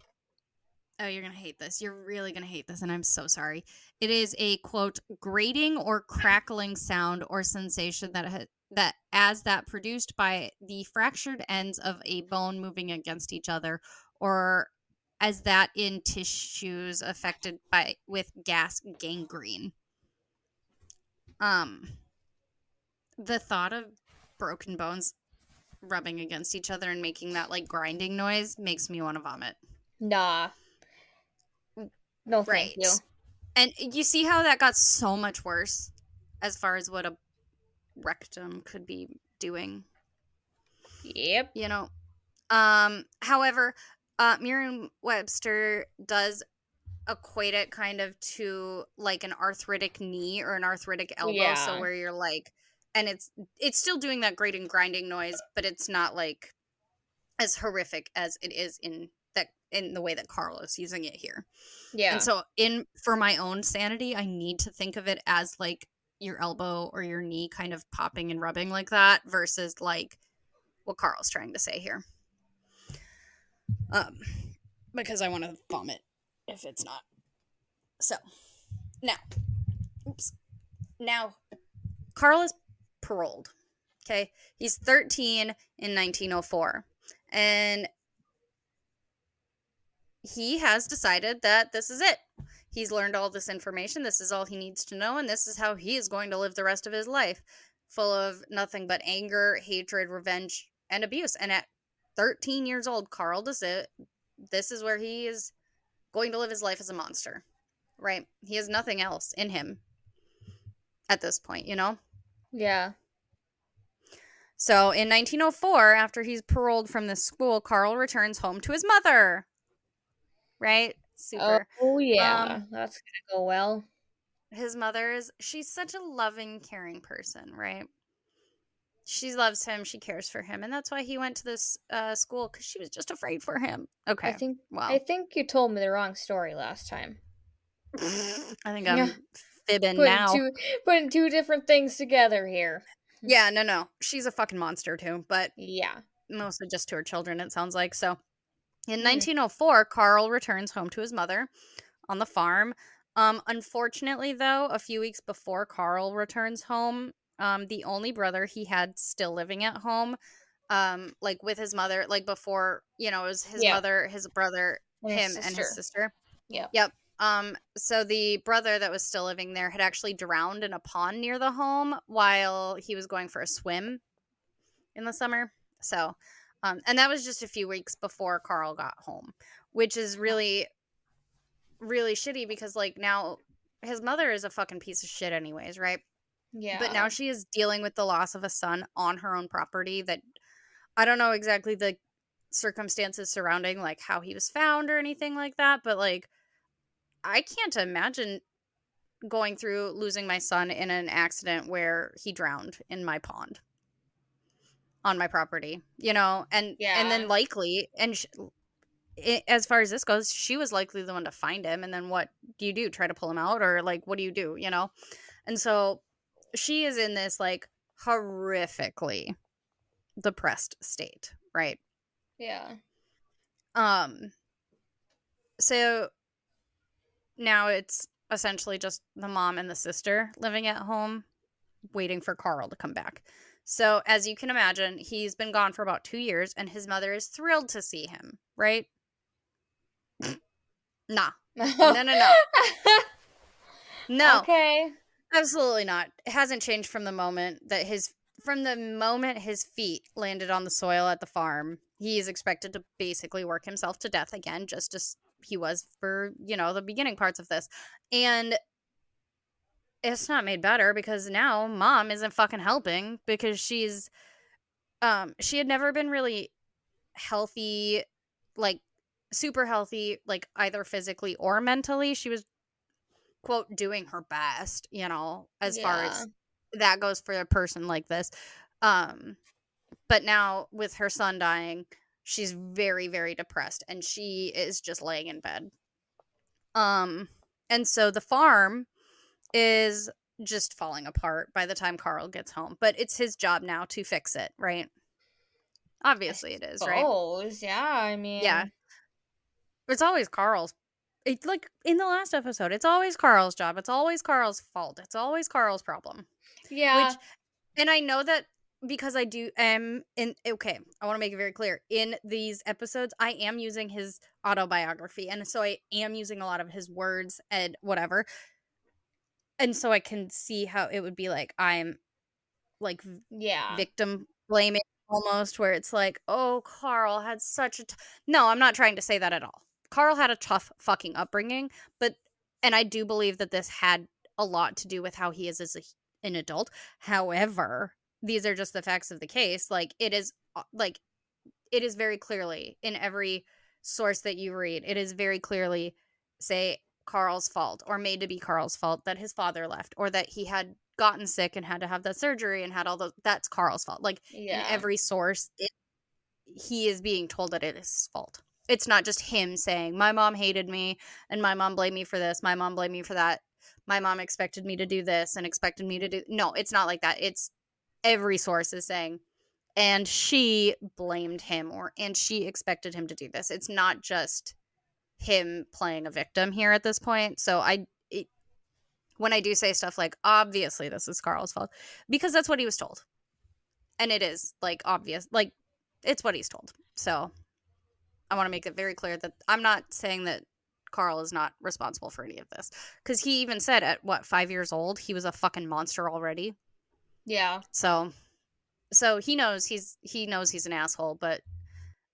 S2: Oh, you're going to hate this. You're really going to hate this, and I'm so sorry. It is a, quote, grating or crackling sound or sensation that produced by the fractured ends of a bone moving against each other, or as that in tissues affected with gas gangrene. The thought of broken bones rubbing against each other and making that like grinding noise makes me want to vomit.
S1: Nah. No, thank you.
S2: And you see how that got so much worse as far as what a rectum could be doing.
S1: Yep.
S2: You know. However, Merriam-Webster does equate it kind of to like an arthritic knee or an arthritic elbow.
S1: Yeah.
S2: So where you're like, and it's still doing that grating grinding noise, but it's not like as horrific as it is in the way that Carl is using it here.
S1: Yeah.
S2: And so for my own sanity, I need to think of it as like your elbow or your knee kind of popping and rubbing like that versus like what Carl's trying to say here. Because I want to vomit if it's not. So, now, oops. Now, Carl is paroled. Okay. He's 13 in 1904. And he has decided that this is it. He's learned all this information. This is all he needs to know. And this is how he is going to live the rest of his life, full of nothing but anger, hatred, revenge, and abuse. And at 13 years old, Carl does it. This is where he is going to live his life as a monster, right? He has nothing else in him at this point, you know?
S1: Yeah.
S2: So in 1904, after he's paroled from this school, Carl returns home to his mother. Right? Super.
S1: Oh, yeah.
S2: Um,
S1: That's gonna go well.
S2: his mother she's such a loving, caring person, right? She loves him, she cares for him, and that's why he went to this school, because she was just afraid for him.
S1: I
S2: Okay,
S1: think I
S2: well,
S1: think you told me the wrong story last time.
S2: I think
S1: Yeah.
S2: I'm fibbing
S1: Putting
S2: now.
S1: two putting two different things together here.
S2: Yeah, no, she's a fucking monster too, but
S1: Yeah.
S2: mostly just to her children, it sounds like. So in
S1: Mm.
S2: 1904, Carl returns home to his mother on the farm. Unfortunately, though, a few weeks before Carl returns home, the only brother he had still living at home, like with his mother, like before, it was his
S1: Yeah.
S2: mother, his brother,
S1: And his
S2: him, and his
S1: sister.
S2: sister.
S1: Yep.
S2: Yep. So the brother that was still living there had actually drowned in a pond near the home while he was going for a swim in the summer. So, and that was just a few weeks before Carl got home, which is really, really shitty because, like, now his mother is a fucking piece of shit, anyways, right? But now
S1: Yeah.
S2: she is dealing with the loss of a son on her own property that I don't know exactly the circumstances surrounding, like, how he was found or anything like that, but, like, I can't imagine going through losing my son in an accident where he drowned in my pond on my property, and then
S1: Yeah.
S2: likely, as far as this goes, she was likely the one to find him. And then what do you do? Try to pull him out, or like, what do you do? And so she is in this like horrifically depressed state, right?
S1: Yeah.
S2: Um, so now it's essentially just the mom and the sister living at home, waiting for Carl to come back. So, as you can imagine, he's been gone for about 2 years, and his mother is thrilled to see him, right? Nah. No, no, no. No,
S1: Okay.
S2: absolutely not. It hasn't changed from the moment his feet landed on the soil at the farm. He is expected to basically work himself to death again, just as he was for, the beginning parts of this. And it's not made better because now mom isn't fucking helping because she had never been really healthy, like super healthy, like either physically or mentally. She was, quote, doing her best, as far
S1: Yeah.
S2: as that goes for a person like this. Um, but now with her son dying, she's very, very depressed and she is just laying in bed. And so the farm is just falling apart by the time Carl gets home, but it's his job now to fix it, right?
S1: I
S2: Obviously it is, right?
S1: suppose. Yeah. I
S2: Yeah.
S1: mean.
S2: It's always Carl's. It's like in the last episode, it's always Carl's job. It's always Carl's fault. It's always Carl's problem.
S1: Yeah.
S2: Which, and I know that because I do am in okay, I want to make it very clear. In these episodes, I am using his autobiography, and so I am using a lot of his words and whatever. And so I can see how it would be like I'm like
S1: Yeah.
S2: victim blaming almost, where it's like, oh, Carl had such a no, I'm not trying to say that at all. Carl had a tough fucking upbringing, but and I do believe that this had a lot to do with how he is as an adult. However, these are just the facts of the case. Like it is very clearly in every source that you read, it is very clearly say Carl's fault or made to be Carl's fault that his father left or that he had gotten sick and had to have that surgery and had all those. That's Carl's fault. Like in
S1: Yeah.
S2: every source, he is being told that it is his fault. It's not just him saying, my mom hated me and my mom blamed me for this. My mom blamed me for that. My mom expected me to do this and expected me to do. No, it's not like that. It's every source is saying and she blamed him and she expected him to do this. It's not just him playing a victim here at this point. So when I do say stuff like, obviously this is Carl's fault, because that's what he was told. And it is like obvious, like it's what he's told. So I want to make it very clear that I'm not saying that Carl is not responsible for any of this. Because he even said at what, 5 years old, he was a fucking monster already.
S1: Yeah.
S2: So he knows he's an asshole, but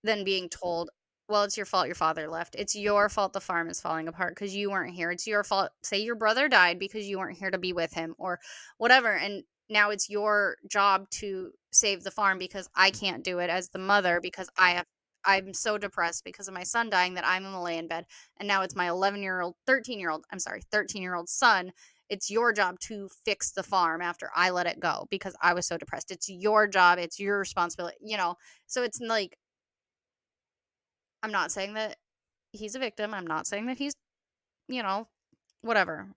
S2: then being told, well, it's your fault your father left. It's your fault the farm is falling apart because you weren't here. It's your fault. Say your brother died because you weren't here to be with him or whatever. And now it's your job to save the farm because I can't do it as the mother because I'm so depressed because of my son dying that I'm gonna lay in bed. And now it's my 13-year old son. It's your job to fix the farm after I let it go because I was so depressed. It's your job. It's your responsibility, So it's like, I'm not saying that he's a victim. I'm not saying that he's, whatever.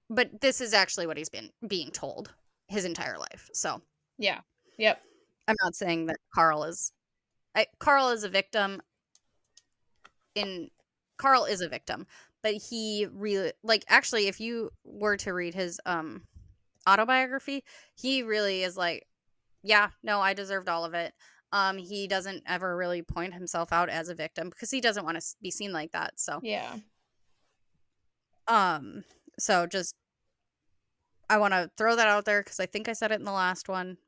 S2: But this is actually what he's been being told his entire life. So,
S1: Yeah. Yep.
S2: I'm not saying that Carl is a victim Carl is a victim, but he really, like, actually, if you were to read his autobiography, he really is like, yeah, no, I deserved all of it. He doesn't ever really point himself out as a victim because he doesn't want to be seen like that. So,
S1: Yeah.
S2: so just I want to throw that out there because I think I said it in the last one,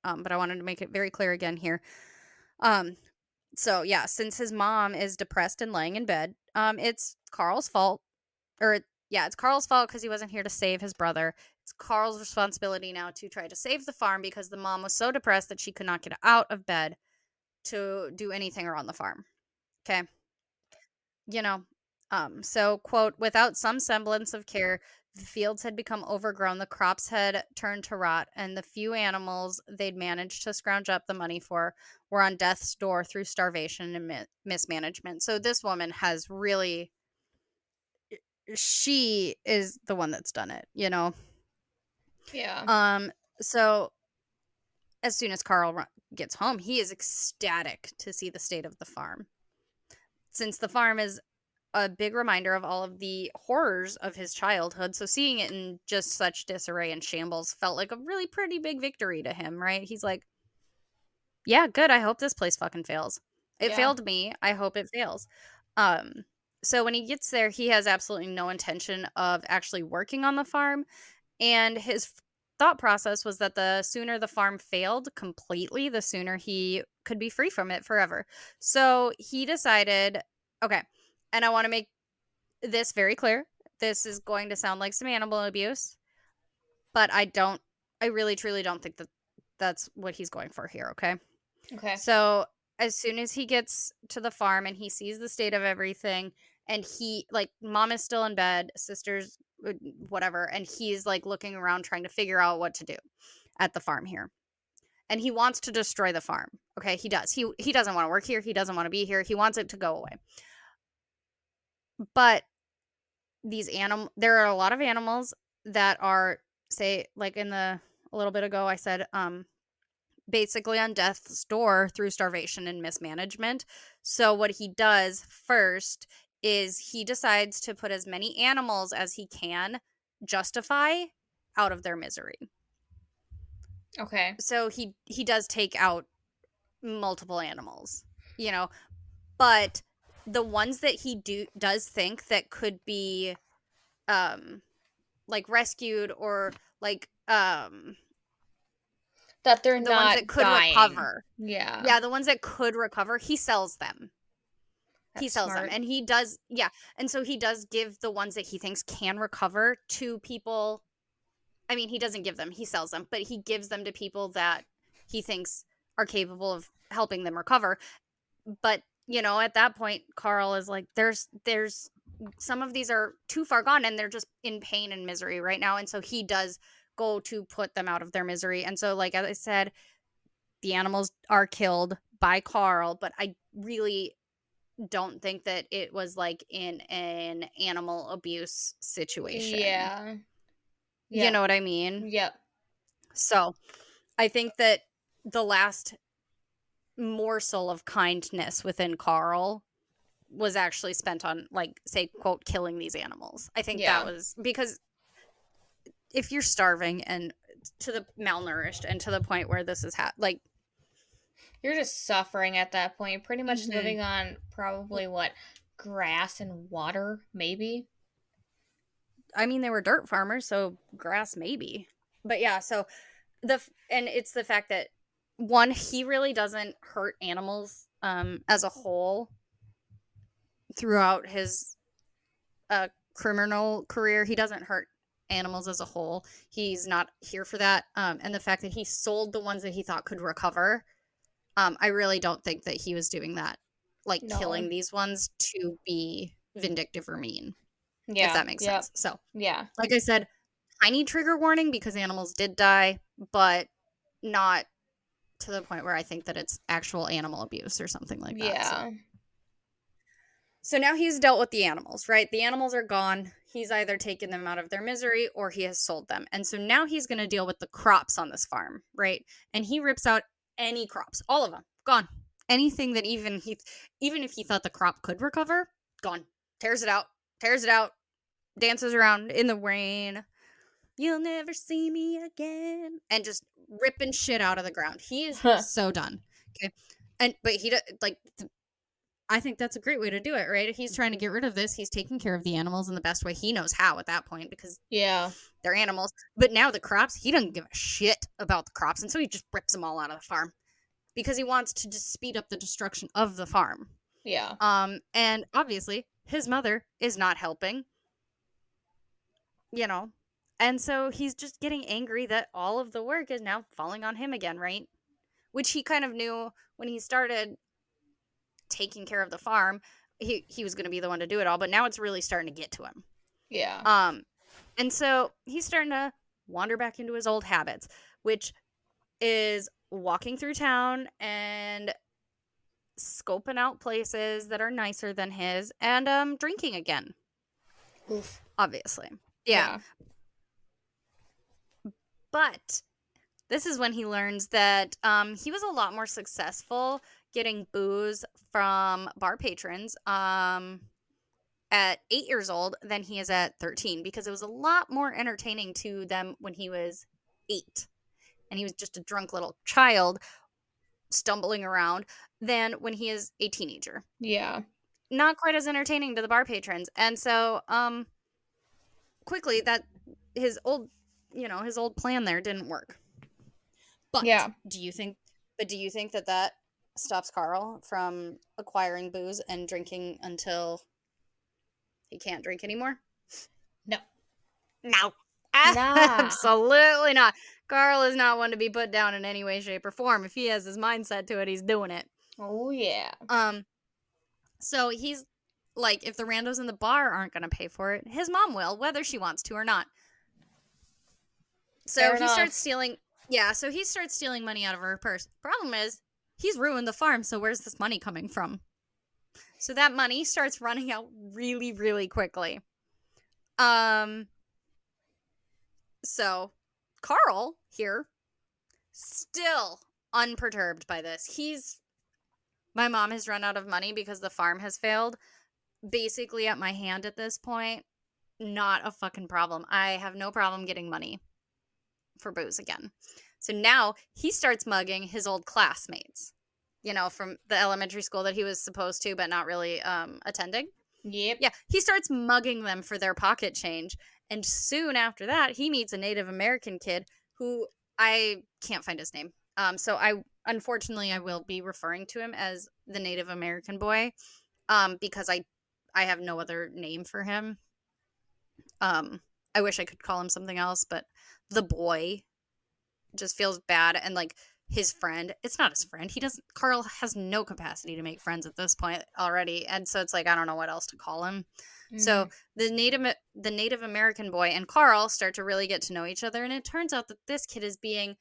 S2: but I wanted to make it very clear again here. So yeah, since his mom is depressed and laying in bed, it's Carl's fault, it's Carl's fault because he wasn't here to save his brother. It's Carl's responsibility now to try to save the farm because the mom was so depressed that she could not get out of bed to do anything around the farm. Okay. You know, so quote, without some semblance of care, the fields had become overgrown, the crops had turned to rot, and the few animals they'd managed to scrounge up the money for were on death's door through starvation and mismanagement. So this woman has really, she is the one that's done it,
S1: Yeah.
S2: So as soon as Carl gets home, he is ecstatic to see the state of the farm. Since the farm is a big reminder of all of the horrors of his childhood, so seeing it in just such disarray and shambles felt like a really pretty big victory to him, right? He's like, yeah, good. I hope this place fucking fails. It
S1: Yeah.
S2: failed me. I hope it fails. Um, so when he gets there, he has absolutely no intention of actually working on the farm. And his thought process was that the sooner the farm failed completely, the sooner he could be free from it forever. So he decided, okay, and I want to make this very clear. This is going to sound like some animal abuse, but I really truly don't think that that's what he's going for here, okay?
S1: Okay.
S2: So as soon as he gets to the farm and he sees the state of everything, and he, like, mom is still in bed, sister's whatever, and he's like looking around trying to figure out what to do at the farm here. And he wants to destroy the farm. Okay, he does. He doesn't want to work here. He doesn't want to be here. He wants it to go away. But there are a lot of animals that are, say, like a little bit ago I said, basically on death's door through starvation and mismanagement. So what he does first is he decides to put as many animals as he can justify out of their misery.
S1: Okay.
S2: So he does take out multiple animals, but the ones that he does think that could be like rescued or like
S1: That they're
S2: the ones
S1: not
S2: that could
S1: dying.
S2: recover.
S1: Yeah.
S2: Yeah, the ones that could recover, he sells them. He
S1: That's
S2: sells them.
S1: smart.
S2: And he does, yeah. And so he does give the ones that he thinks can recover to people. I mean, he doesn't give them, he sells them, but he gives them to people that he thinks are capable of helping them recover. But, at that point, Carl is like, there's some of these are too far gone and they're just in pain and misery right now. And so he does go to put them out of their misery. And so, like, as I said, the animals are killed by Carl, but I really don't think that it was like in an animal abuse situation.
S1: Yeah.
S2: You
S1: Yep.
S2: know what I mean?
S1: Yep.
S2: So I think that the last morsel of kindness within Carl was actually spent on, like, say, quote, killing these animals. I think that
S1: Yeah.
S2: was because if you're starving and to the malnourished and to the point where this is like,
S1: You're just suffering at that point. Pretty much
S2: mhm.
S1: living on probably what? Grass and water, maybe?
S2: I mean, they were dirt farmers, so grass maybe. But yeah, so and it's the fact that one, he really doesn't hurt animals as a whole throughout his criminal career. He doesn't hurt animals as a whole. He's not here for that. And the fact that he sold the ones that he thought could recover, I really don't think that he was doing that, like
S1: No.
S2: killing these ones to be vindictive or mean, if
S1: Yeah.
S2: that makes
S1: Yep.
S2: sense. So,
S1: Yeah.
S2: like I said, tiny trigger warning because animals did die, but not to the point where I think that it's actual animal abuse or something like that.
S1: Yeah.
S2: So now he's dealt with the animals, right? The animals are gone. He's either taken them out of their misery or he has sold them. And so now he's going to deal with the crops on this farm, right? And he rips out any crops, all of them, gone. Anything that even if he thought the crop could recover, gone. Tears it out, dances around in the rain. You'll never see me again. And just ripping shit out of the ground. He is so done. Okay. But like, I think that's a great way to do it, right? He's trying to get rid of this. He's taking care of the animals in the best way he knows how at that point because
S1: Yeah.
S2: they're animals. But now the crops, he doesn't give a shit about the crops. And so he just rips them all out of the farm because he wants to just speed up the destruction of the farm.
S1: Yeah.
S2: And obviously his mother is not helping, you know. And so he's just getting angry that all of the work is now falling on him again, right? Which he kind of knew when he started taking care of the farm. He was going to be the one to do it all, but now it's really starting to get to him.
S1: Yeah.
S2: And so he's starting to wander back into his old habits, which is walking through town and scoping out places that are nicer than his and drinking again.
S1: Oof.
S2: Obviously. Yeah.
S1: Yeah.
S2: But this is when he learns that he was a lot more successful getting booze from bar patrons at 8 years old than he is at 13 because it was a lot more entertaining to them when he was 8 and he was just a drunk little child stumbling around than when he is a teenager.
S1: Yeah.
S2: Not quite as entertaining to the bar patrons. And so quickly that his old plan there didn't work. But
S1: Yeah.
S2: do you think that stops Carl from acquiring booze and drinking until he can't drink anymore?
S1: No.
S2: No.
S1: Nah.
S2: Absolutely not. Carl is not one to be put down in any way, shape, or form. If he has his mindset to it, he's doing it.
S1: Oh yeah.
S2: So he's like, if the randos in the bar aren't going to pay for it, his mom will, whether she wants to or not. So
S1: Fair
S2: he starts
S1: enough.
S2: stealing. Yeah, so he starts stealing money out of her purse. Problem is, he's ruined the farm, so where's this money coming from? So that money starts running out really, really quickly. So Carl here, still unperturbed by this. My mom has run out of money because the farm has failed. Basically at my hand at this point. Not a fucking problem. I have no problem getting money for booze again. So now he starts mugging his old classmates, from the elementary school that he was supposed to, but not really attending.
S1: Yep.
S2: Yeah, he starts mugging them for their pocket change. And soon after that, he meets a Native American kid who I can't find his name. So unfortunately, I will be referring to him as the Native American boy, because I have no other name for him. I wish I could call him something else, but the boy just feels bad. And like his friend, it's not his friend. Carl has no capacity to make friends at this point already. And so it's like, I don't know what else to call him. Mm-hmm. So the Native American boy and Carl start to really get to know each other. And it turns out that this kid is being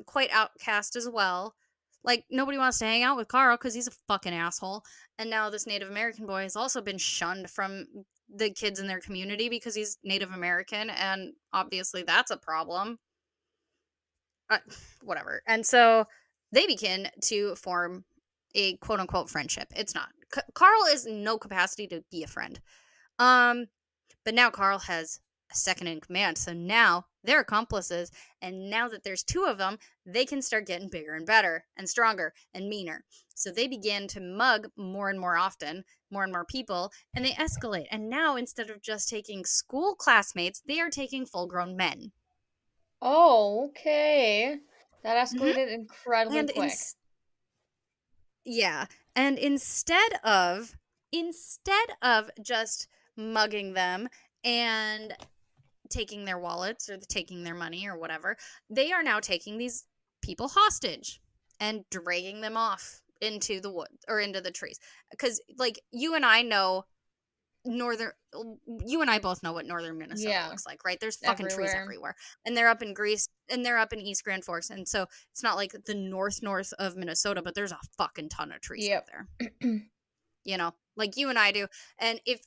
S2: quite outcast as well. Like, nobody wants to hang out with Carl because he's a fucking asshole. And now this Native American boy has also been shunned from the kids in their community because he's Native American. And obviously that's a problem. Whatever. And so they begin to form a quote unquote friendship. It's not. Carl is no capacity to be a friend. Um, but now Carl has a second in command. So now they're accomplices. And now that there's two of them, they can start getting bigger and better and stronger and meaner. So they begin to mug more and more often, more and more people, and they escalate. And now instead of just taking school classmates, they are taking full grown men.
S1: Oh, okay. That
S2: Hmm.
S1: escalated incredibly
S2: And in
S1: quick.
S2: yeah, and instead of just mugging them and taking their wallets or taking their money or whatever, they are now taking these people hostage and dragging them off into the woods or into the trees. Because, like, northern you and I both know what northern Minnesota
S1: Yeah,
S2: looks like, right? There's fucking trees
S1: everywhere.
S2: everywhere. And they're up in Greece and they're up in East Grand Forks. And so it's not like the north of Minnesota, but there's a fucking ton of trees up
S1: Yep.
S2: there. Like you and I do. And if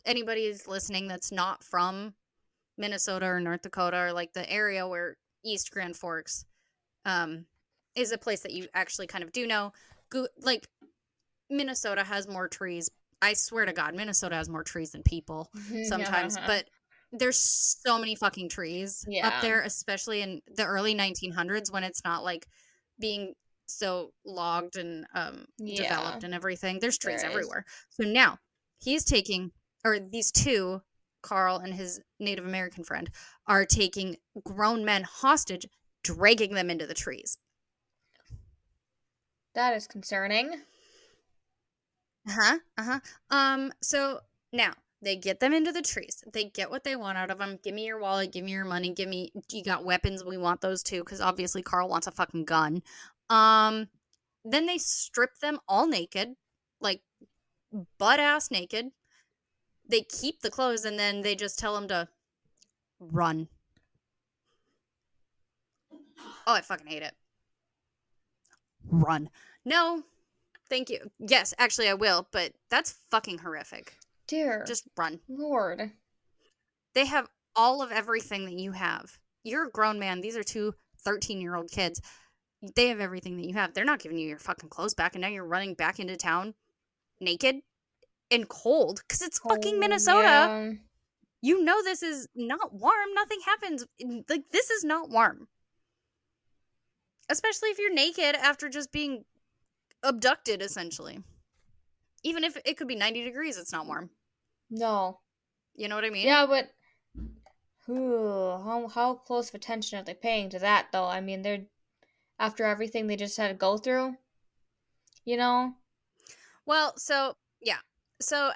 S2: anybody is listening that's not from Minnesota or North Dakota or like the area where East Grand Forks um is a place that you actually kind of do know, like Minnesota has more trees. I swear to God, Minnesota has more trees than people sometimes, but there's so many fucking trees up
S1: Yeah.
S2: there, especially in the early 1900s when it's not like being so logged and
S1: Yeah,
S2: developed and everything. There's trees
S1: there is.
S2: everywhere. So now he's taking, or these two, Carl and his Native American friend, are taking grown men hostage, dragging them into the trees.
S1: That is concerning.
S2: Uh-huh. Uh-huh. So now they get them into the trees. They get what they want out of them. Give me your wallet, give me your money, you got weapons, we want those too, because obviously Carl wants a fucking gun. Um, then they strip them all naked, like butt ass naked. They keep the clothes and then they just tell them to run. Oh, I fucking hate it. Run. No, thank you. Yes, actually I will, but that's fucking horrific.
S1: Dear
S2: Just run.
S1: Lord.
S2: They have all of everything that you have. You're a grown man. These are two 13-year-old kids. They have everything that you have. They're not giving you your fucking clothes back, and now you're running back into town naked and cold because it's fucking
S1: Cold,
S2: Minnesota.
S1: yeah.
S2: You know this is not warm. Nothing happens. Like, this is not warm. Especially if you're naked after just being abducted, essentially. Even if it could be 90 degrees, it's not warm.
S1: No.
S2: You know what I mean?
S1: Yeah, but how close of attention are they paying to that though? I mean, they're after everything they just had to go through, you know?
S2: Well, so, yeah. So,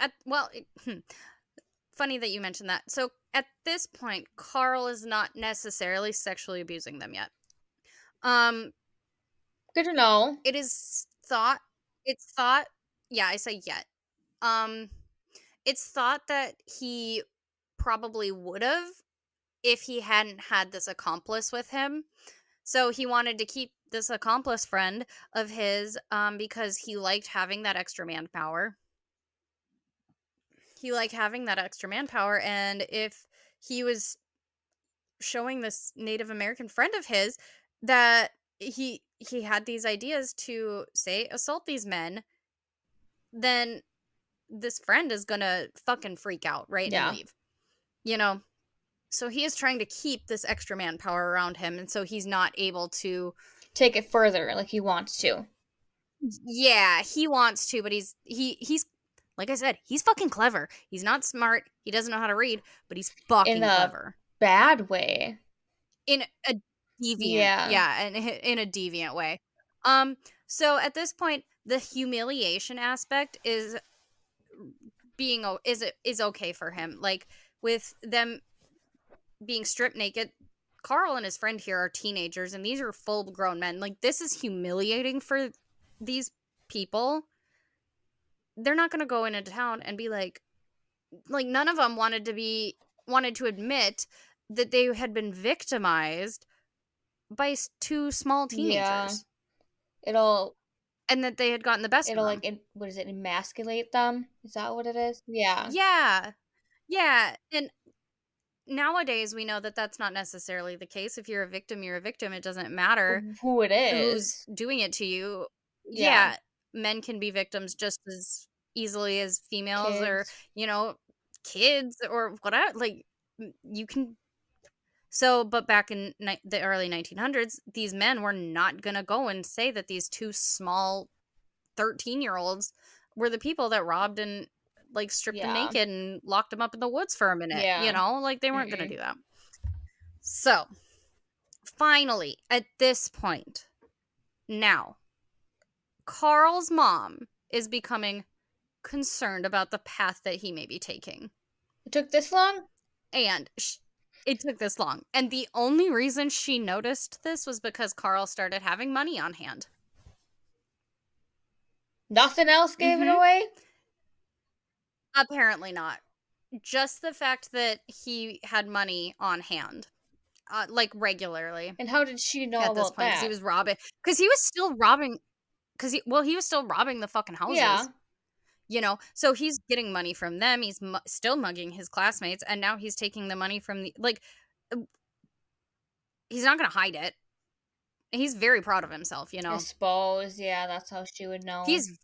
S2: funny that you mentioned that. So at this point, Carl is not necessarily sexually abusing them yet. Um,
S1: Good to know.
S2: it is thought. It's thought. Yeah, I say yet. Um, it's thought that he probably would have if he hadn't had this accomplice with him. So he wanted to keep this accomplice friend of his because he liked having that extra manpower. He liked having that extra manpower, and if he was showing this Native American friend of his that he had these ideas to say assault these men, then this friend is gonna fucking freak out, right, and
S1: Yeah.
S2: leave. You know? So he is trying to keep this extra manpower around him, and so he's not able to.
S1: Take it further like he wants to.
S2: Yeah, he wants to, but he's like I said, he's fucking clever. He's not smart. He doesn't know how to read, but he's
S1: In
S2: fucking
S1: a
S2: clever.
S1: bad way.
S2: In a deviant,
S1: Yeah.
S2: yeah, and in a deviant way. So at this point, the humiliation aspect is okay for him. Like, with them being stripped naked, Carl and his friend here are teenagers, and these are full grown men. Like, this is humiliating for these people. They're not gonna go into town and be like none of them wanted to admit that they had been victimized by two small
S1: Yeah.
S2: teenagers
S1: It'll
S2: and that they had gotten the best of
S1: it'll
S2: them.
S1: like what is it, emasculate them? Is that what it is? Yeah.
S2: Yeah. Yeah. And nowadays we know that that's not necessarily the case. If you're a victim, you're a victim. It doesn't matter
S1: Who it
S2: who's
S1: is.
S2: doing it to you.
S1: Yeah.
S2: Yeah, men can be victims just as easily as females, or,
S1: Kids.
S2: you know, kids or whatever. Like, you can. So, but back in the early 1900s, these men were not going to go and say that these two small 13-year-olds were the people that robbed and like stripped them
S1: Yeah.
S2: naked and locked them up in the woods for a minute. You
S1: Yeah.
S2: know, like they weren't going to
S1: Mm-mm.
S2: do that. So, finally, at this point, now, Carl's mom is becoming concerned about the path that he may be taking.
S1: It took this long?
S2: And it took this long. And the only reason she noticed this was because Carl started having money on hand.
S1: Nothing else gave it
S2: Mm-hmm.
S1: away?
S2: Apparently not. Just the fact that he had money on hand, like regularly
S1: And how did she know
S2: at this
S1: about
S2: point, because he
S1: that?
S2: was robbing. Because he was still robbing. He was still robbing the fucking
S1: Yeah.
S2: houses. You know, so he's getting money from them. He's still mugging his classmates, and now he's taking the money from the uh, he's not going to hide it. He's very proud of himself, you
S1: I
S2: know.
S1: suppose. Yeah, that's how she would know.
S2: He's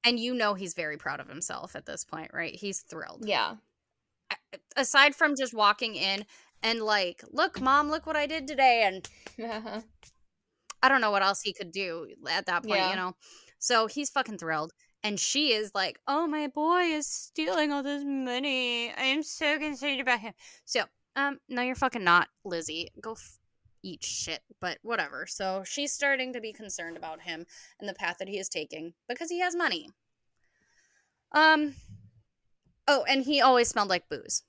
S2: and you know he's very proud of himself at this point, right? He's thrilled.
S1: Yeah.
S2: Aside from just walking in and like, "Look, mom, look what I did today." And I don't know what else he could do at that point, you
S1: Yeah.
S2: know. So he's fucking thrilled. And she is like, "Oh, my boy is stealing all this money. I am so concerned about him." So, no, you're fucking not, Lizzie. Go eat shit, but whatever. So she's starting to be concerned about him and the path that he is taking because he has money. Oh, and he always smelled like booze.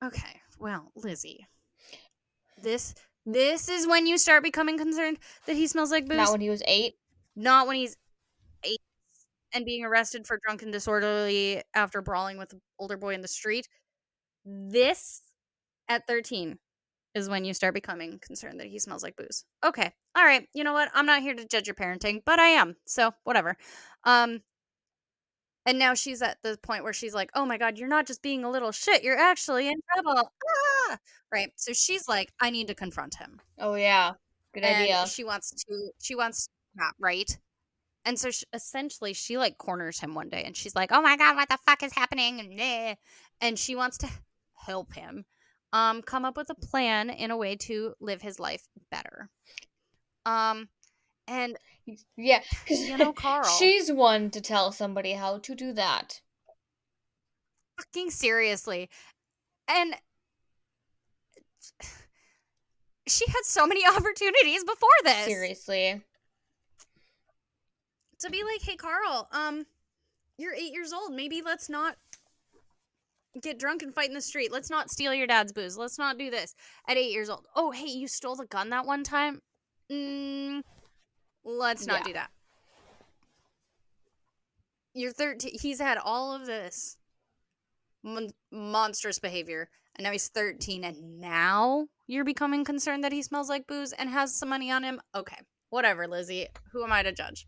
S2: Okay, well, Lizzie, this is when you start becoming concerned that he smells like
S1: Not
S2: booze.
S1: when he was 8.
S2: Not when he's 8 and being arrested for drunk and disorderly after brawling with an older boy in the street. This, at 13, is when you start becoming concerned that he smells like booze. Okay. All right. You know what? I'm not here to judge your parenting, but I am. So, whatever. And now she's at the point where she's like, "Oh my god, you're not just being a little shit, you're actually in trouble." Ah! Right. So she's like, "I need to confront him."
S1: Oh, yeah. Good
S2: And
S1: idea.
S2: she wants that, right? And so essentially she like corners him one day and she's like, "Oh my god, what the fuck is happening?" And she wants to help him come up with a plan in a way to live his life better. And
S1: Yeah,
S2: you know,
S1: because
S2: Carl,
S1: she's one to tell somebody how to do that.
S2: fucking seriously. And she had so many opportunities before this
S1: Seriously.
S2: to be like, "Hey Carl, you're 8 years old. Maybe let's not get drunk and fight in the street. Let's not steal your dad's booze. Let's not do this." At 8 years old. "Oh, hey, you stole the gun that one time? Let's not
S1: Yeah.
S2: do that." You're 13. He's had all of this monstrous behavior, and now he's 13, and now you're becoming concerned that he smells like booze and has some money on him? Okay, whatever, Lizzie. Who am I to judge?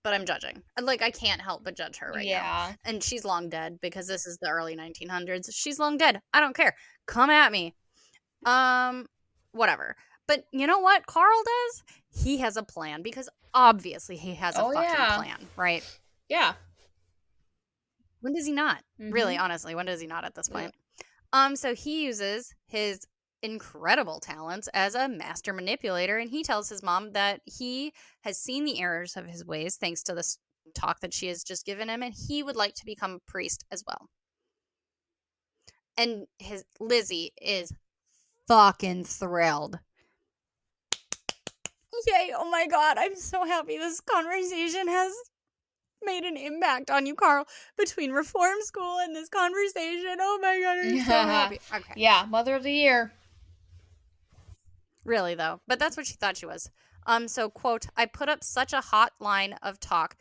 S2: But I'm judging. Like, I can't help but judge her right now.
S1: Yeah.
S2: And she's long dead because this is the early 1900s. She's long dead. I don't care. Come at me. Whatever. But you know what Carl does? He has a plan, because obviously he has a
S1: Oh,
S2: fucking
S1: yeah.
S2: plan, right?
S1: Yeah.
S2: When does he not?
S1: Mhm.
S2: Really, honestly, when does he not at this point? So he uses his incredible talents as a master manipulator, and he tells his mom that he has seen the errors of his ways thanks to this talk that she has just given him, and he would like to become a priest as well. And his Lizzie is fucking thrilled. Yay, oh my god, I'm so happy this conversation has made an impact on you, Carl. Between reform school and this conversation, oh my god, I'm so happy. Okay.
S1: Yeah, Mother of the Year.
S2: Really, though. But that's what she thought she was. So, quote, "I put up such a hot line of talk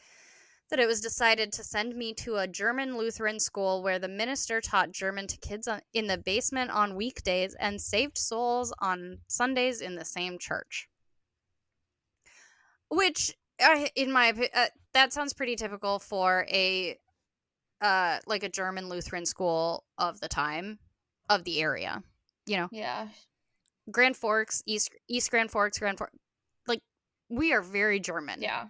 S2: that it was decided to send me to a German Lutheran school where the minister taught German to kids in the basement on weekdays and saved souls on Sundays in the same church." Which, in my opinion, that sounds pretty typical for a like a German Lutheran school of the time. of the area.
S1: Yeah.
S2: Grand Forks, East Grand Forks, like we are very German.
S1: Yeah.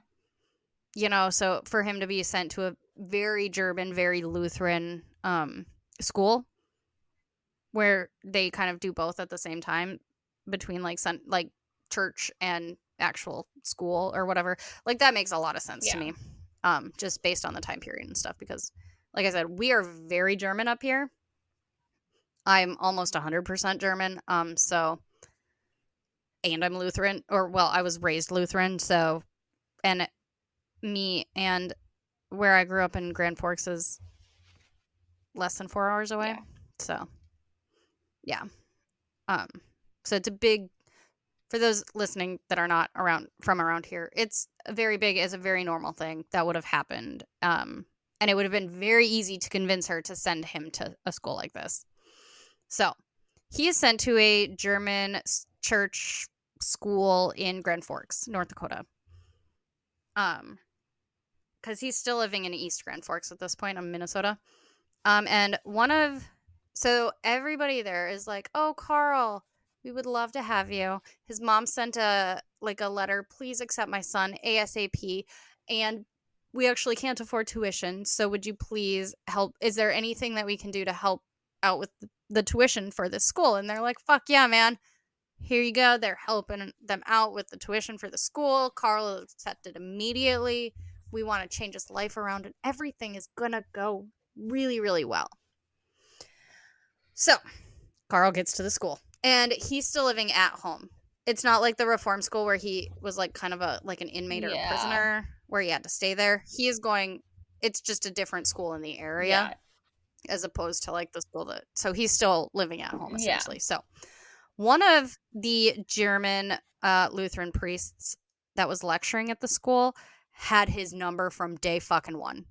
S2: So for him to be sent to a very German, very Lutheran school where they kind of do both at the same time between like church and actual school or whatever, like that makes a lot of sense to
S1: Yeah.
S2: me, just based on the time period and stuff, because like I said, we are very German up here. I'm almost 100% German, and I'm Lutheran, or well, I was raised Lutheran, so, and me and where I grew up in Grand Forks is less than 4 hours away.
S1: Yeah.
S2: So yeah. Um, so it's a big, for those listening that are not around here, it's a very big, it's a very normal thing that would have happened. And it would have been very easy to convince her to send him to a school like this. So he is sent to a German church school in Grand Forks, North Dakota. Because he's still living in East Grand Forks at this point. I'm in Minnesota. And so everybody there is like, "Oh, Carl, we would love to have you." His mom sent a letter, "Please accept my son ASAP, and we actually can't afford tuition, so would you please help? Is there anything that we can do to help out with the tuition for this school?" And they're like, "Fuck yeah, man. Here you go." They're helping them out with the tuition for the school. Carl accepted immediately. We want to change his life around, and everything is gonna go really, really well. So Carl gets to the school, and he's still living at home. It's not like the reform school where he was like kind of an inmate or a
S1: Yeah.
S2: prisoner where he had to stay there. He is going. It's just a different school in the area
S1: Yeah.
S2: as opposed to like the school that. So he's still living at home
S1: Yeah.
S2: essentially. So one of the German Lutheran priests that was lecturing at the school had his number from day fucking one.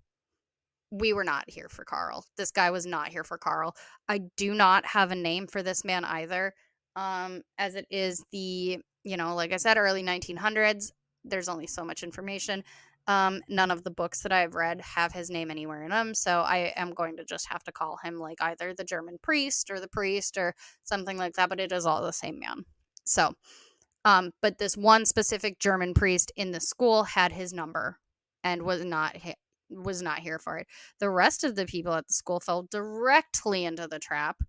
S2: We were not here for Carl. This guy was not here for Carl. I do not have a name for this man either. As it is like I said, early 1900s. There's only so much information. None of the books that I've read have his name anywhere in them, so I am going to just have to call him like either the German priest or the priest or something like that, but it is all the same man. So, but this one specific German priest in the school had his number and was not here for it. The rest of the people at the school fell directly into the trap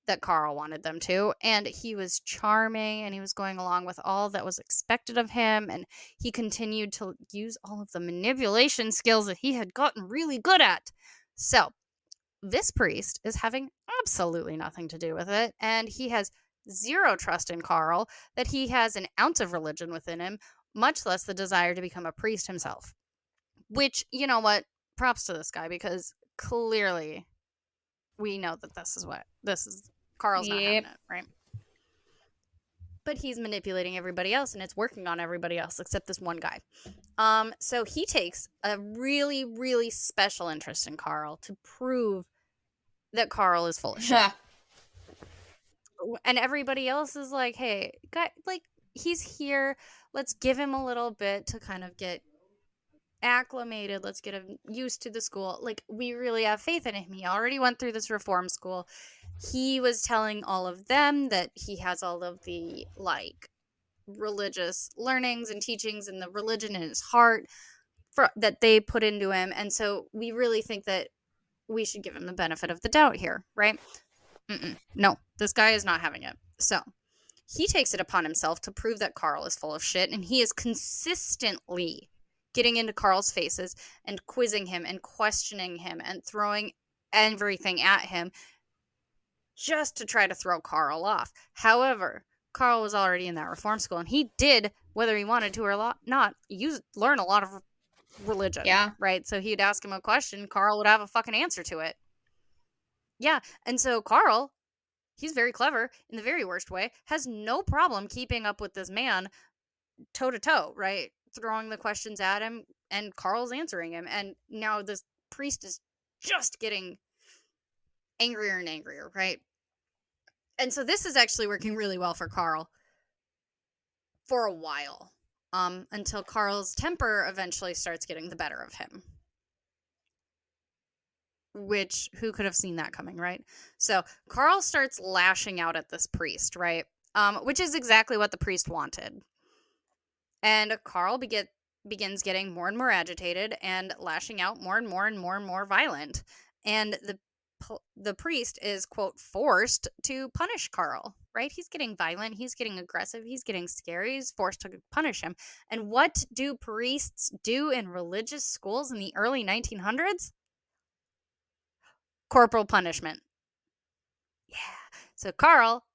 S2: that Carl wanted them to, and he was charming and he was going along with all that was expected of him, and he continued to use all of the manipulation skills that he had gotten really good at. So, this priest is having absolutely nothing to do with it, and he has zero trust in Carl that he has an ounce of religion within him, much less the desire to become a priest himself. Which, you know what? Props to this guy, because clearly we know that this is Carl's not having
S1: Yep.
S2: it, right? But he's manipulating everybody else, and it's working on everybody else except this one guy. So he takes a really, really special interest in Carl to prove that Carl is full of shit. And everybody else is like, "Hey, guy, like he's here. Let's give him a little bit to kind of get acclimated. Let's get him used to the school. Like, we really have faith in him. He already went through this reform school." He was telling all of them that he has all of the like religious learnings and teachings and the religion in his heart that they put into him. And so we really think that we should give him the benefit of the doubt here, right? No, this guy is not having it. So he takes it upon himself to prove that Carl is full of shit, and he is consistently getting into Carl's faces and quizzing him and questioning him and throwing everything at him just to try to throw Carl off. However, Carl was already in that reform school, and he did, whether he wanted to or not, learn a lot of religion,
S1: Yeah.
S2: right? So he'd ask him a question, Carl would have a fucking answer to it. Yeah, and so Carl, he's very clever in the very worst way, has no problem keeping up with this man toe to toe, right? Throwing the questions at him, and Carl's answering him. And now this priest is just getting angrier and angrier, right? And so this is actually working really well for Carl for a while, until Carl's temper eventually starts getting the better of him. which who could have seen that coming, right? So Carl starts lashing out at this priest, right? Which is exactly what the priest wanted. And Carl begins getting more and more agitated and lashing out more and more and more and more violent. And the priest is, quote, forced to punish Carl, right? He's getting violent, he's getting aggressive, he's getting scary, he's forced to punish him. And what do priests do in religious schools in the early 1900s? Corporal punishment. Yeah. So Carl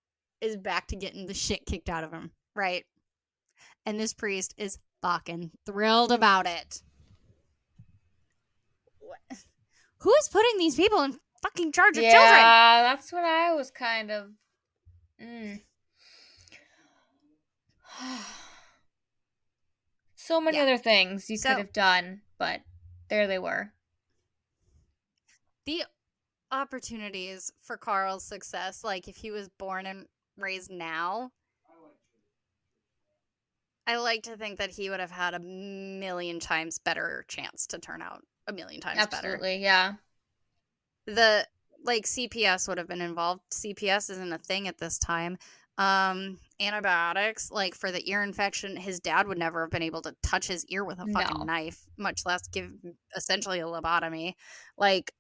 S2: is back to getting the shit kicked out of him, right? And this priest is fucking thrilled about it. Who is putting these people in fucking charge of children?
S1: Yeah, that's what I was kind of. So many
S2: Yeah.
S1: other things you could
S2: So
S1: have done, but there they were.
S2: the opportunities for Carl's success, like if he was born and raised now, I like to think that he would have had a million times better chance to turn out a million times better.
S1: Absolutely, yeah.
S2: The like CPS would have been involved. CPS isn't a thing at this time. Antibiotics, like for the ear infection, his dad would never have been able to touch his ear with a fucking
S1: No.
S2: knife, much less give essentially a lobotomy. Like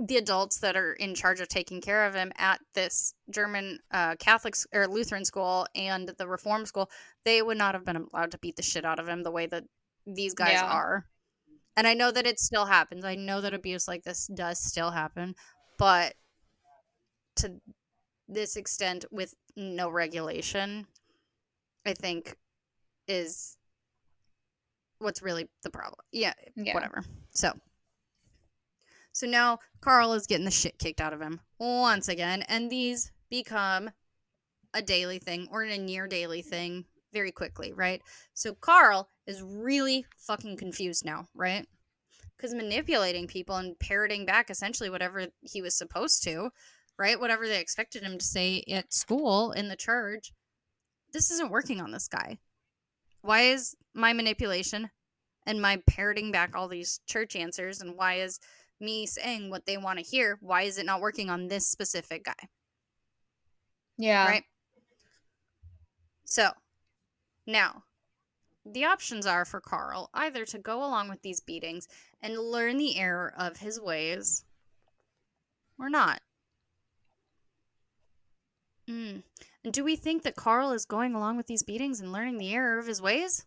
S2: the adults that are in charge of taking care of him at this German Catholic or Lutheran school and the Reform school, they would not have been allowed to beat the shit out of him the way that these guys
S1: Yeah.
S2: are. And I know that it still happens. I know that abuse like this does still happen, but to this extent with no regulation, I think is what's really the problem. Yeah,
S1: Yeah.
S2: whatever. So now Carl is getting the shit kicked out of him once again, and these become a daily thing or a near daily thing very quickly, right? So Carl is really fucking confused now, right? Because manipulating people and parroting back essentially whatever he was supposed to, right? Whatever they expected him to say at school, in the church, this isn't working on this guy. Why is my manipulation and my parroting back all these church answers, and why is me saying what they want to hear, why is it not working on this specific guy?
S1: Yeah.
S2: Right? So now the options are for Carl either to go along with these beatings and learn the error of his ways or not. And do we think that Carl is going along with these beatings and learning the error of his ways?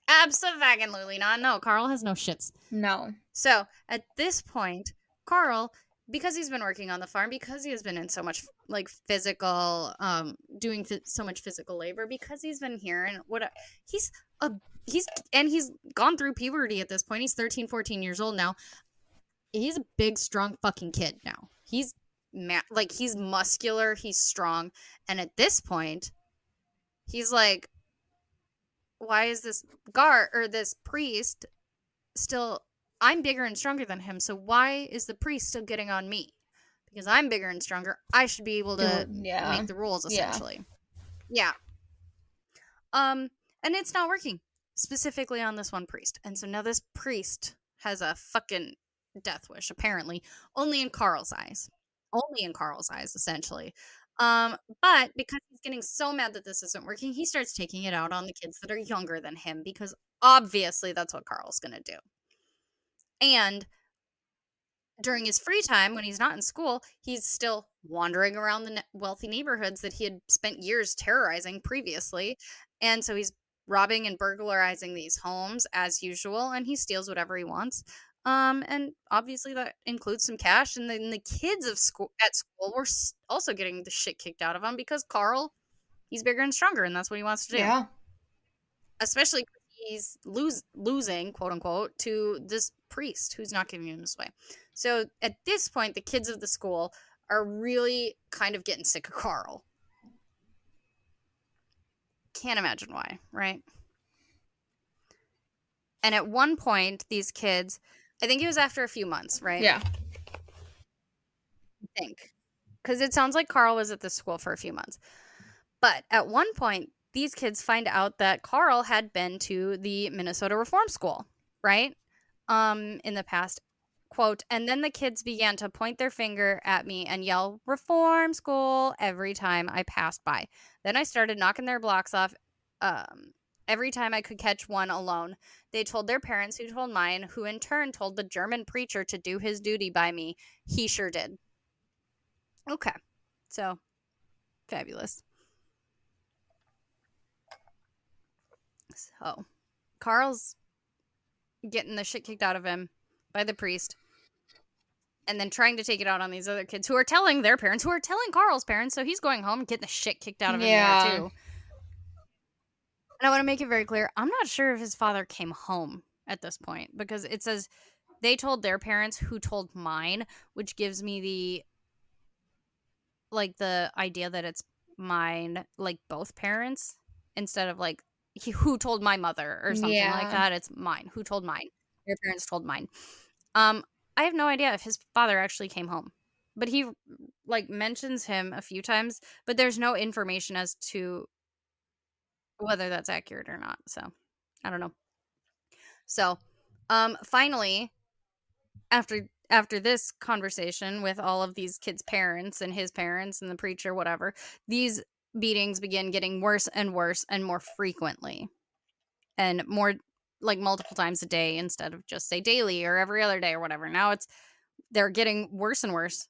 S2: Absolutely not. No, Carl has no shits.
S1: No.
S2: So at this point, Carl, because he's been working on the farm, because he has been in so much like physical, doing so much physical labor, because he's been here and what he's gone through puberty at this point. He's 13, 14 years old now. He's a big, strong fucking kid now. He's like he's muscular, he's strong, and at this point, he's like, why is this guard or this priest still? I'm bigger and stronger than him, so why is the priest still getting on me? Because I'm bigger and stronger, I should be able to make the rules, essentially. Yeah. And it's not working, specifically on this one priest. And so now this priest has a fucking death wish, apparently, only in Carl's eyes. Only in Carl's eyes, essentially. But because he's getting so mad that this isn't working, he starts taking it out on the kids that are younger than him, because obviously that's what Carl's gonna do. And during his free time, when he's not in school, he's still wandering around the wealthy neighborhoods that he had spent years terrorizing previously. And so he's robbing and burglarizing these homes as usual, and he steals whatever he wants. And obviously that includes some cash. And then the kids of school at school were also getting the shit kicked out of them because Carl, he's bigger and stronger, and that's what he wants to do.
S1: Yeah.
S2: Especially he's losing, quote unquote, to this priest who's not giving him his way. So at this point, the kids of the school are really kind of getting sick of Carl. Can't imagine why, right? And at one point, these kids, I think it was after a few months, right?
S1: Yeah.
S2: I think. Because it sounds like Carl was at the school for a few months. But at one point, these kids find out that Carl had been to the Minnesota Reform School, right? In the past. quote, and then the kids began to point their finger at me and yell, reform school, every time I passed by. Then I started knocking their blocks off every time I could catch one alone. They told their parents, who told mine, who in turn told the German preacher to do his duty by me. He sure did. Okay. So, fabulous. So, Carl's getting the shit kicked out of him by the priest and then trying to take it out on these other kids who are telling their parents, who are telling Carl's parents, so he's going home and getting the shit kicked out of him there too. And I want to make it very clear, I'm not sure if his father came home at this point, because it says they told their parents, who told mine, which gives me the idea that it's mine, like both parents, instead of like who told my mother or something like that. It's mine. Who told mine? Their parents told mine. I have no idea if his father actually came home, but he like mentions him a few times, but there's no information as to whether that's accurate or not. So I don't know. So, finally, after this conversation with all of these kids' parents and his parents and the preacher, whatever, these beatings begin getting worse and worse and more frequently, and more like multiple times a day instead of just say daily or every other day or whatever. Now they're getting worse and worse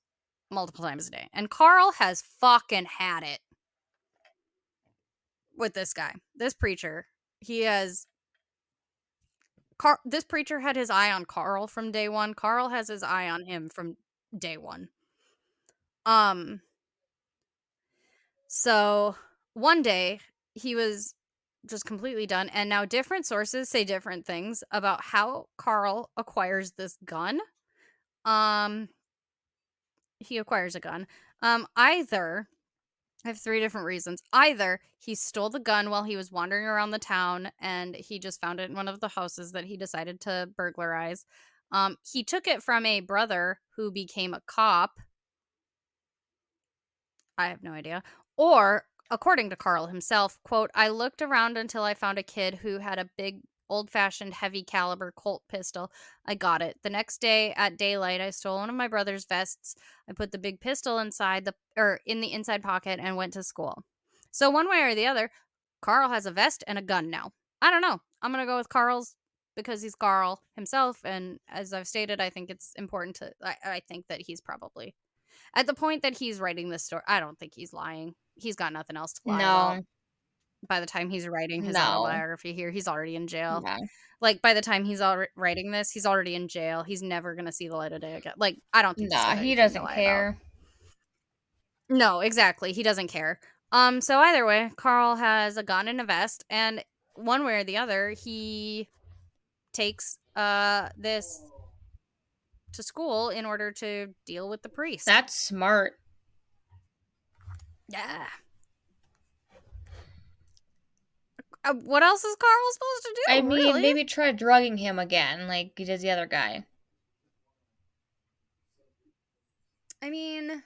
S2: multiple times a day. And Carl has fucking had it with this guy, this preacher. This preacher had his eye on Carl from day one. Carl has his eye on him from day one. So one day he was just completely done, and now different sources say different things about how Carl acquires this gun. He acquires a gun. Either I have 3 different reasons. Either he stole the gun while he was wandering around the town and he just found it in one of the houses that he decided to burglarize. He took it from a brother who became a cop. I have no idea. Or, according to Carl himself, quote, I looked around until I found a kid who had a big old-fashioned heavy caliber Colt pistol. I got it. The next day at daylight, I stole one of my brother's vests. I put the big pistol in the inside pocket and went to school. So one way or the other, Carl has a vest and a gun now. I don't know. I'm going to go with Carl's because he's Carl himself, and as I've stated, I think it's important to I think that he's probably at the point that he's writing this story. I don't think he's lying. He's got nothing else to lie about. By the time he's writing his autobiography here, he's already in jail.
S1: Yeah.
S2: Like, by the time he's writing this, he's already in jail. He's never going to see the light of day again. Like, I don't think
S1: He doesn't care.
S2: No, exactly. He doesn't care. So either way, Carl has a gun and a vest, and one way or the other, he takes this to school in order to deal with the priest.
S1: That's smart.
S2: Yeah. What else is Carl supposed to do?
S1: I mean,
S2: really?
S1: Maybe try drugging him again, like he does the other guy.
S2: I mean,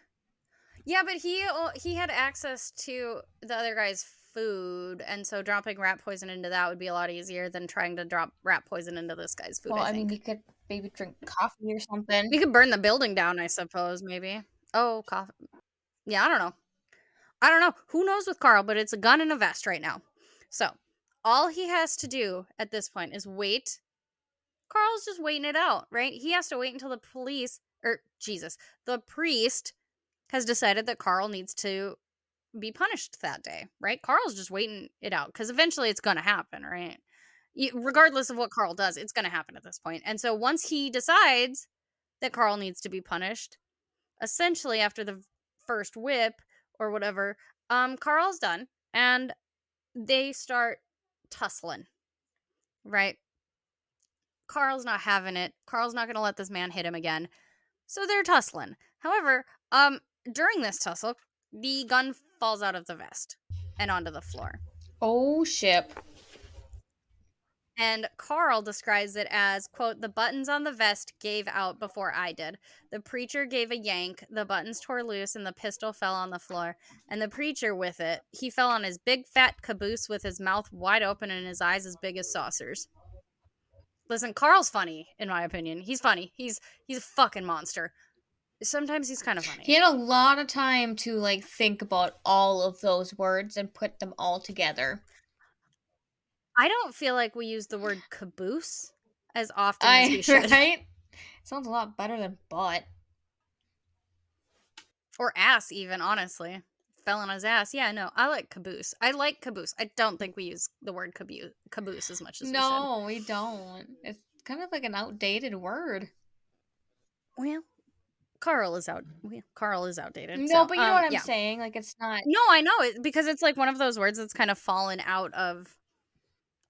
S2: yeah, but he had access to the other guy's food, and so dropping rat poison into that would be a lot easier than trying to drop rat poison into this guy's food.
S1: Well, I mean, he could maybe drink coffee or something.
S2: We could burn the building down, I suppose, maybe. Oh, coffee. Yeah, I don't know. Who knows with Carl, but it's a gun and a vest right now. So, all he has to do at this point is wait. Carl's just waiting it out, right? He has to wait until the priest has decided that Carl needs to be punished that day, right? Carl's just waiting it out because eventually it's going to happen, right? Regardless of what Carl does, it's going to happen at this point. And so once he decides that Carl needs to be punished, essentially after the first whip or whatever, Carl's done and they start tussling, right? Carl's not having it. Carl's not going to let this man hit him again. So they're tussling. However, during this tussle, the gun falls out of the vest and onto the floor.
S1: Oh, shit.
S2: And Carl describes it as, quote, the buttons on the vest gave out before I did. The preacher gave a yank, the buttons tore loose, and the pistol fell on the floor. And the preacher with it, he fell on his big fat caboose with his mouth wide open and his eyes as big as saucers. Listen, Carl's funny, in my opinion. He's funny. He's a fucking monster. Sometimes he's kind of
S1: He
S2: funny.
S1: had a lot of time to like think about all of those words and put them all together.
S2: I don't feel like we use the word caboose as often as we
S1: I
S2: should.
S1: right? Sounds a lot better than butt.
S2: Or ass, even, honestly. Fell on his ass. Yeah, no, I like caboose. I like caboose. I don't think we use the word caboose as much as we should.
S1: No, we don't. It's kind of like an outdated word.
S2: Well, Carl is outdated.
S1: No,
S2: So,
S1: but you know what I'm
S2: yeah.
S1: saying? Like it's not.
S2: No, I know it because it's like one of those words that's kind of fallen out of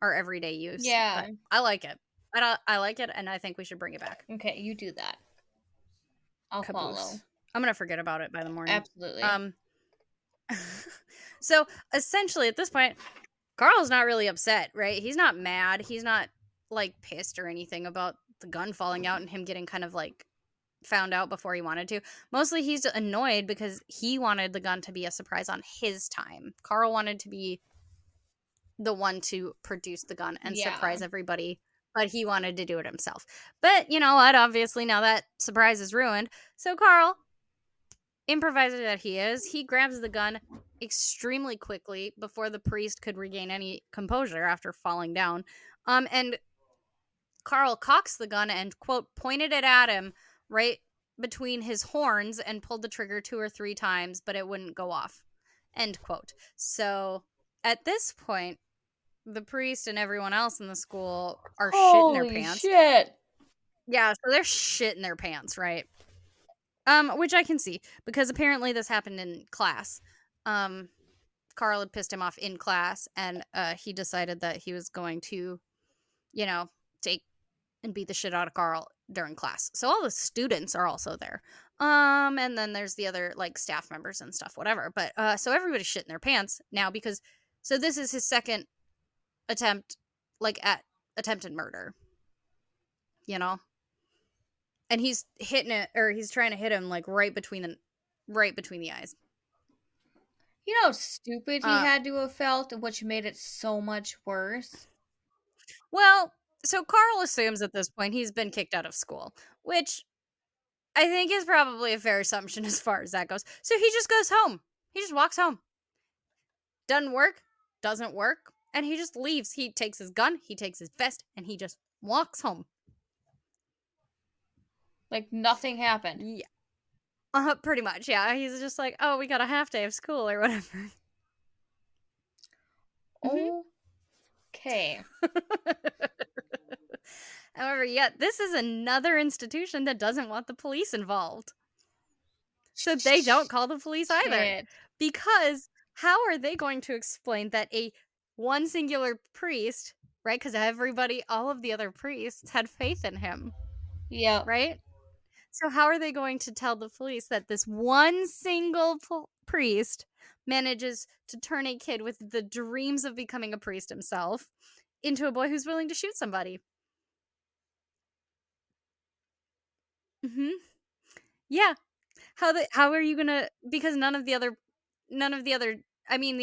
S2: our everyday use.
S1: Yeah.
S2: But I like it. I like it, and I think we should bring it back.
S1: Okay, you do that. I'll follow.
S2: Caboose. I'm gonna forget about it by the morning.
S1: Absolutely.
S2: Um. So essentially, at this point, Carl's not really upset, right? He's not mad. He's not like pissed or anything about the gun falling out and him getting kind of like found out before he wanted to. Mostly he's annoyed because he wanted the gun to be a surprise on his time. Carl wanted to be the one to produce the gun and
S1: Yeah.
S2: surprise everybody, but he wanted to do it himself. But you know what? Obviously, now that surprise is ruined. So Carl, improviser that he is, he grabs the gun extremely quickly before the priest could regain any composure after falling down. And Carl cocks the gun and, quote, pointed it at him right between his horns and pulled the trigger 2 or 3 times, but it wouldn't go off, end quote. So at this point, the priest and everyone else in the school are shitting their
S1: Holy
S2: pants.
S1: shit.
S2: Yeah, so they're shitting their pants, right? Which I can see because apparently this happened in class. Carl had pissed him off in class, and he decided that he was going to, you know, take and beat the shit out of Carl during class. So all the students are also there. And then there's the other like staff members and stuff, whatever. But so everybody's shitting their pants now because so this is his second attempt, like at attempted murder, you know, and he's hitting it or he's trying to hit him like right between the eyes.
S1: You know how stupid he
S2: Uh,
S1: had to have felt, which made it so much worse?
S2: well, so Carl assumes at this point he's been kicked out of school, which I think is probably a fair assumption as far as that goes. So he just goes home. He just walks home. Doesn't work, doesn't work, and he just leaves. He takes his gun, he takes his vest, and he just walks home.
S1: Like nothing happened.
S2: Yeah. Pretty much, yeah. He's just like, oh, we got a half day of school or whatever.
S1: Okay.
S2: However, yet this is another institution that doesn't want the police involved. So they don't call the police either.
S1: Shit.
S2: Because how are they going to explain that a one singular priest, right? Because everybody, all of the other priests had faith in him,
S1: Yep.
S2: right? So how are they going to tell the police that this one single priest manages to turn a kid with the dreams of becoming a priest himself into a boy who's willing to shoot somebody? Mm-hmm. Yeah. How are you gonna, because the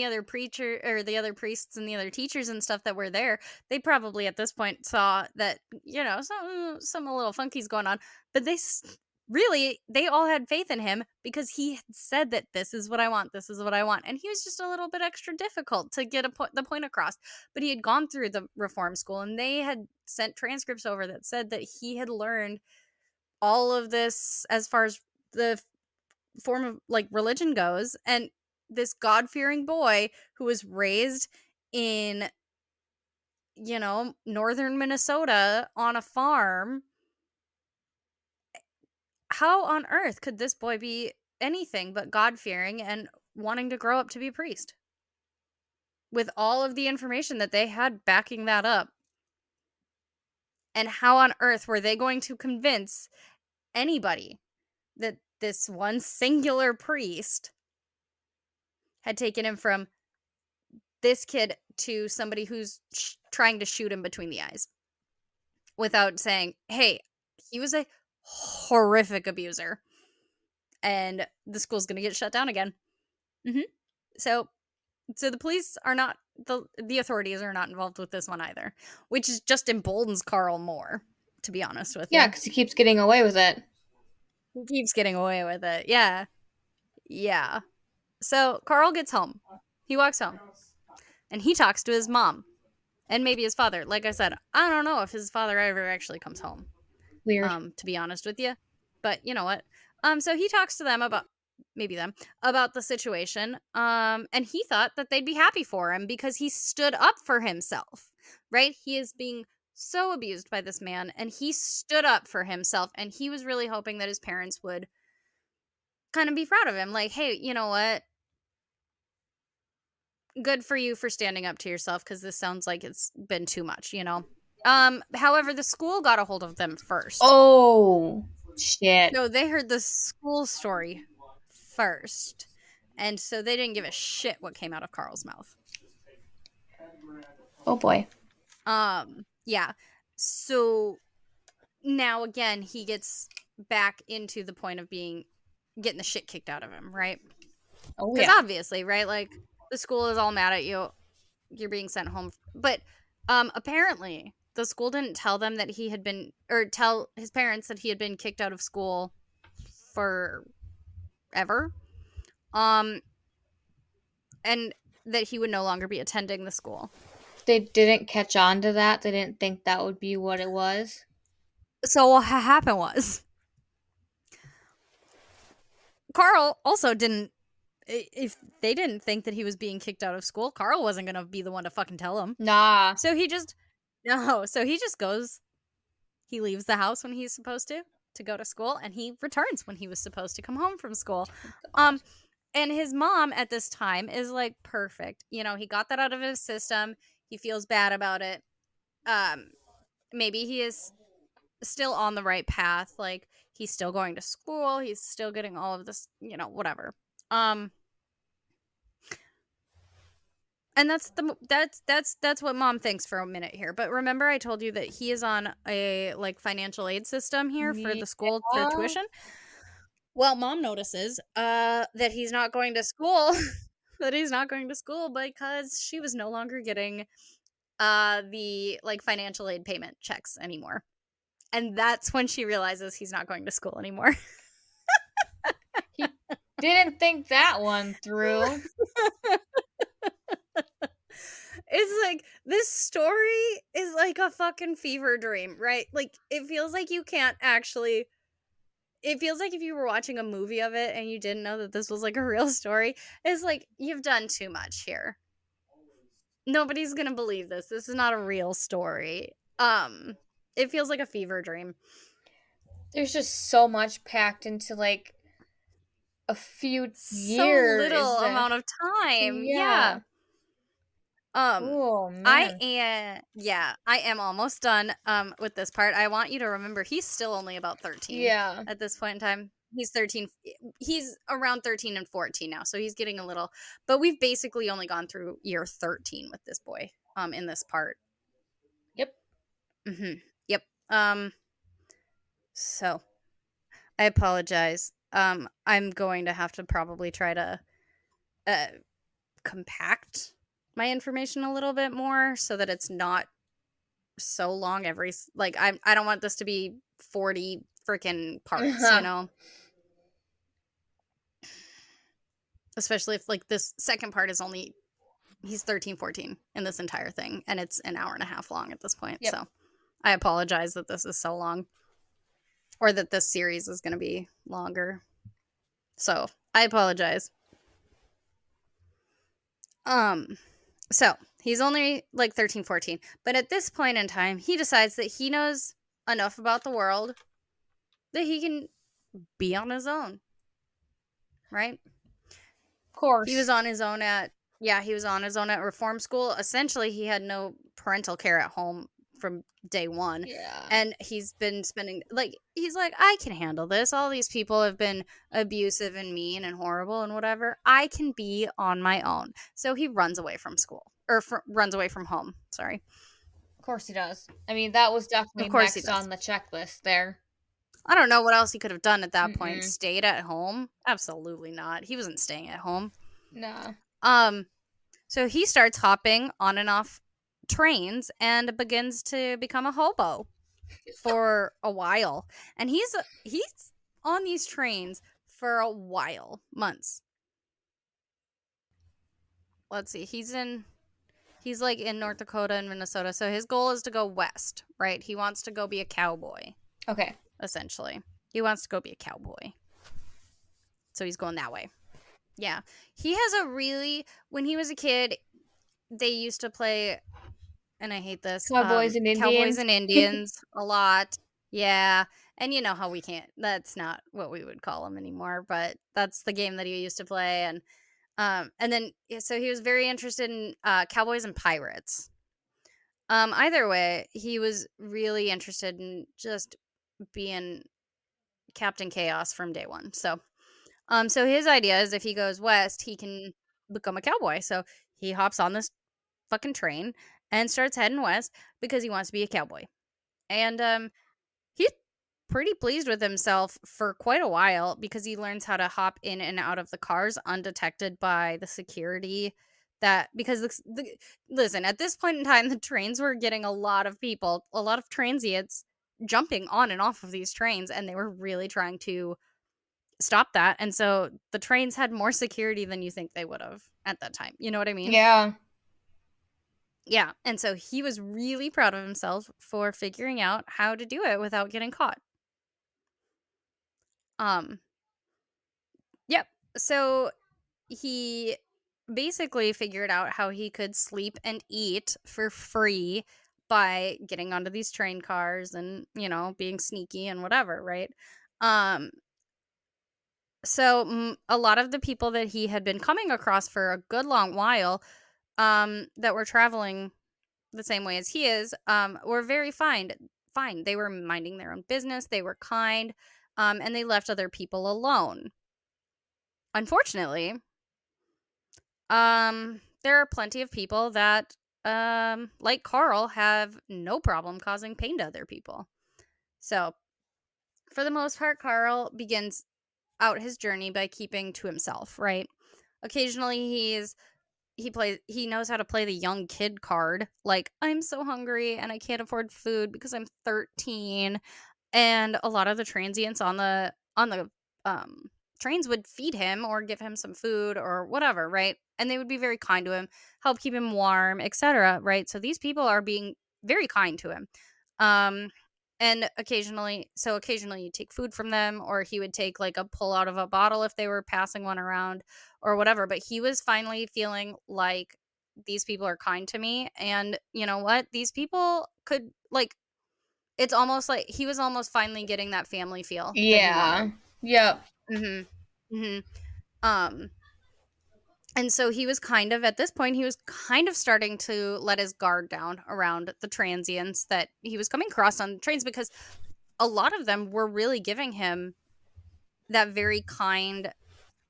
S2: other preacher or the other priests and the other teachers and stuff that were there, they probably at this point saw that, you know, some a little funky's going on, but really they all had faith in him because he had said that this is what I want, this is what I want, and he was just a little bit extra difficult to get the point across. But he had gone through the reform school and they had sent transcripts over that said that he had learned all of this as far as the form of like religion goes, and this god-fearing boy who was raised in, you know, northern Minnesota on a farm, how on earth could this boy be anything but god-fearing and wanting to grow up to be a priest with all of the information that they had backing that up? And how on earth were they going to convince anybody that this one singular priest had taken him from this kid to somebody who's trying to shoot him between the eyes without saying, hey, he was a horrific abuser and the school's going to get shut down again? Mm-hmm. So So the police are not, the authorities are not involved with this one either, which just emboldens Carl more, to be honest with
S1: Yeah,
S2: you.
S1: because he keeps getting away with it.
S2: He keeps getting away with it. Yeah. Yeah. So Carl gets home. He walks home and he talks to his mom and maybe his father. Like I said, I don't know if his father ever actually comes home,
S1: Weird.
S2: to be honest with you. But you know what? So he talks to them about, maybe them, about the situation. And he thought that they'd be happy for him because he stood up for himself, right? He is being so abused by this man and he stood up for himself. And he was really hoping that his parents would kind of be proud of him. Like, hey, you know what? Good for you for standing up to yourself because this sounds like it's been too much, you know? However, the school got a hold of them first.
S1: Oh, shit.
S2: So they heard the school story first. And so they didn't give a shit what came out of Carl's mouth.
S1: Oh, boy.
S2: Yeah. So now again, he gets back into the point of getting the shit kicked out of him, right?
S1: Oh,
S2: Because
S1: yeah.
S2: obviously, right? Like the school is all mad at you. You're being sent home. But apparently the school didn't tell them that he had been, or tell his parents that he had been kicked out of school forever. And that he would no longer be attending the school.
S1: They didn't catch on to that. They didn't think that would be what it was.
S2: So what happened was Carl also didn't, if they didn't think that he was being kicked out of school, Carl wasn't going to be the one to fucking tell him.
S1: Nah.
S2: So he just, no, so he just goes, he leaves the house when he's supposed to go to school, and he returns when he was supposed to come home from school. And his mom at this time is like, perfect. You know, he got that out of his system. He feels bad about it. Maybe he is still on the right path. Like he's still going to school. He's still getting all of this, you know, whatever. And that's what mom thinks for a minute here. But remember I told you that he is on a like financial aid system here for the school for
S1: Yeah.
S2: tuition. Well, mom notices that he's not going to school. That he's not going to school because she was no longer getting the like financial aid payment checks anymore. And that's when she realizes he's not going to school anymore.
S1: He didn't think that one through.
S2: It's like this story is like a fucking fever dream, right? Like it feels like you can't actually, it feels like if you were watching a movie of it and you didn't know that this was like a real story, it's like you've done too much here. Nobody's going to believe this. This is not a real story. It feels like a fever dream.
S1: There's just so much packed into like a few
S2: So
S1: years.
S2: little amount of time.
S1: Yeah.
S2: Yeah.
S1: Oh man.
S2: I am almost done with this part. I want you to remember he's still only about 13
S1: Yeah.
S2: at this point in time. He's 13. He's around 13 and 14 now, so he's getting a little, but we've basically only gone through year 13 with this boy in this part.
S1: Yep.
S2: Mhm. Yep. So I apologize. I'm going to have to probably try to compact my information a little bit more so that it's not so long every, like I don't want this to be 40 freaking parts, you know, especially if like this second part is only, he's 13, 14 in this entire thing and it's an hour and a half long at this point.
S1: Yep.
S2: So I apologize that this is so long or that this series is going to be longer, so I apologize. So he's only like 13, 14, but at this point in time he decides that he knows enough about the world that he can be on his own, right?
S1: Of course.
S2: He was on his own at, yeah, he was on his own at reform school. Essentially, he had no parental care at home from day one.
S1: Yeah.
S2: And he's been spending, like, he's like, I can handle this. All these people have been abusive and mean and horrible and whatever. I can be on my own. So he runs away from school, or runs away from home. Sorry.
S1: Of course he does. I mean, that was
S2: Of
S1: definitely
S2: course he
S1: next
S2: does.
S1: on the checklist there.
S2: I don't know what else he could have done at that point.
S1: Mm-mm.
S2: Stayed at home? Absolutely not. He wasn't staying at home.
S1: Nah.
S2: So he starts hopping on and off trains and begins to become a hobo for a while. And he's on these trains for a while, months. Let's see. He's like in North Dakota and Minnesota. So his goal is to go west, right? He wants to go be a cowboy,
S1: Okay.
S2: essentially. He wants to go be a cowboy. So he's going that way. Yeah. He has a really, when he was a kid, they used to play, and I hate this,
S1: Cowboys and
S2: Cowboys
S1: Indians.
S2: and Indians a lot. Yeah. And you know how we can't, that's not what we would call them anymore, but that's the game that he used to play. And then, so he was very interested in Cowboys and Pirates. Either way, he was really interested in just being Captain Chaos from day one. So his idea is if he goes west, he can become a cowboy. So he hops on this fucking train and starts heading west because he wants to be a cowboy. And he's pretty pleased with himself for quite a while because he learns how to hop in and out of the cars undetected by the security. That because listen, at this point in time, the trains were getting a lot of people, a lot of transients jumping on and off of these trains, and they were really trying to stop that. And so the trains had more security than you think they would have at that time. You know what I mean?
S1: Yeah.
S2: Yeah. And so he was really proud of himself for figuring out how to do it without getting caught. Um, yep. So he basically figured out how he could sleep and eat for free by getting onto these train cars and, being sneaky and whatever, right? Um, so a lot of the people that he had been coming across for a good long while, that were traveling the same way as he is, were very fine. Fine. They were minding their own business. They were kind, and they left other people alone. Unfortunately, there are plenty of people that, like Carl, have no problem causing pain to other people. So, for the most part, Carl begins out his journey by keeping to himself, right? Occasionally he knows how to play the young kid card, like I'm so hungry and I can't afford food because I'm 13. And a lot of the transients on the trains would feed him or give him some food or whatever, right? And they would be very kind to him, help keep him warm, etc., right? So these people are being very kind to him. Um and occasionally you take food from them, or he would take like a pull out of a bottle if they were passing one around or whatever. But he was finally feeling like these people are kind to me, and you know what? These people could, like, it's almost like he was almost finally getting that family feel that he
S1: Yeah.
S2: wanted.
S1: Yep.
S2: Mhm. Mhm. Um and so he was kind of, at this point he was kind of starting to let his guard down around the transients that he was coming across on the trains, because a lot of them were really giving him that very kind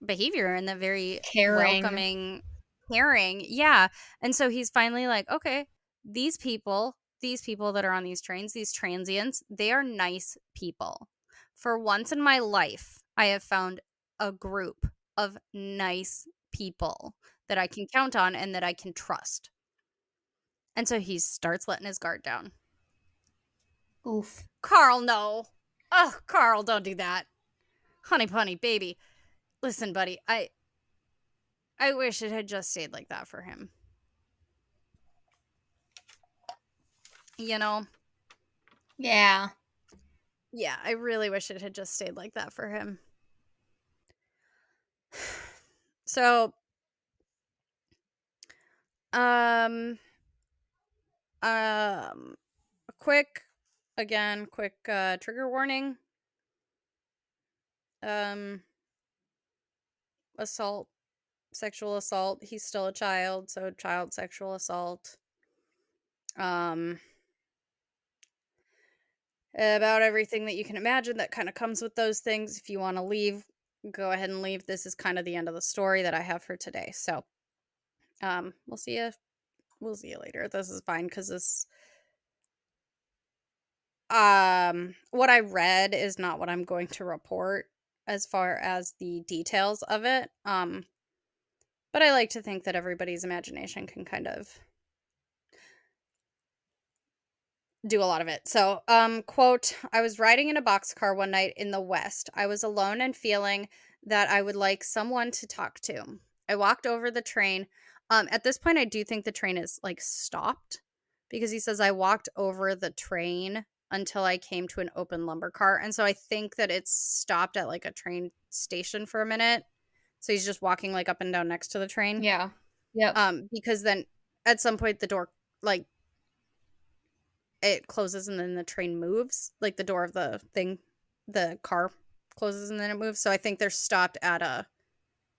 S2: behavior and that very
S1: Caring.
S2: welcoming, caring. Yeah. And so he's finally like, okay, these people that are on these trains, these transients, they are nice people. For once in my life, I have found a group of nice people that I can count on and that I can trust. And so he starts letting his guard down.
S1: Oof.
S2: Carl, no. Oh, Carl, don't do that. Honey bunny, baby. Listen, buddy, I wish it had just stayed like that for him. You know?
S1: Yeah.
S2: Yeah, I really wish it had just stayed like that for him. So, um, a quick trigger warning. Um, assault, sexual assault. He's still a child, so child sexual assault. Um, about everything that you can imagine that kind of comes with those things. If you want to leave, go ahead and leave. This is kind of the end of the story that I have for today. So, we'll see you. We'll see you later. This is fine because this, what I read is not what I'm going to report as far as the details of it. But I like to think that everybody's imagination can kind of do a lot of it. So, quote, I was riding in a boxcar one night in the West. I was alone and feeling that I would like someone to talk to. I walked over the train. At this point, I do think the train is like stopped because he says, I walked over the train until I came to an open lumber car. And so I think that it's stopped at like a train station for a minute. So he's just walking like up and down next to the train.
S1: Yeah. Yep.
S2: Because then at some point the door like it closes and then the train moves, like the door of the car closes and then it moves. So I think they're stopped at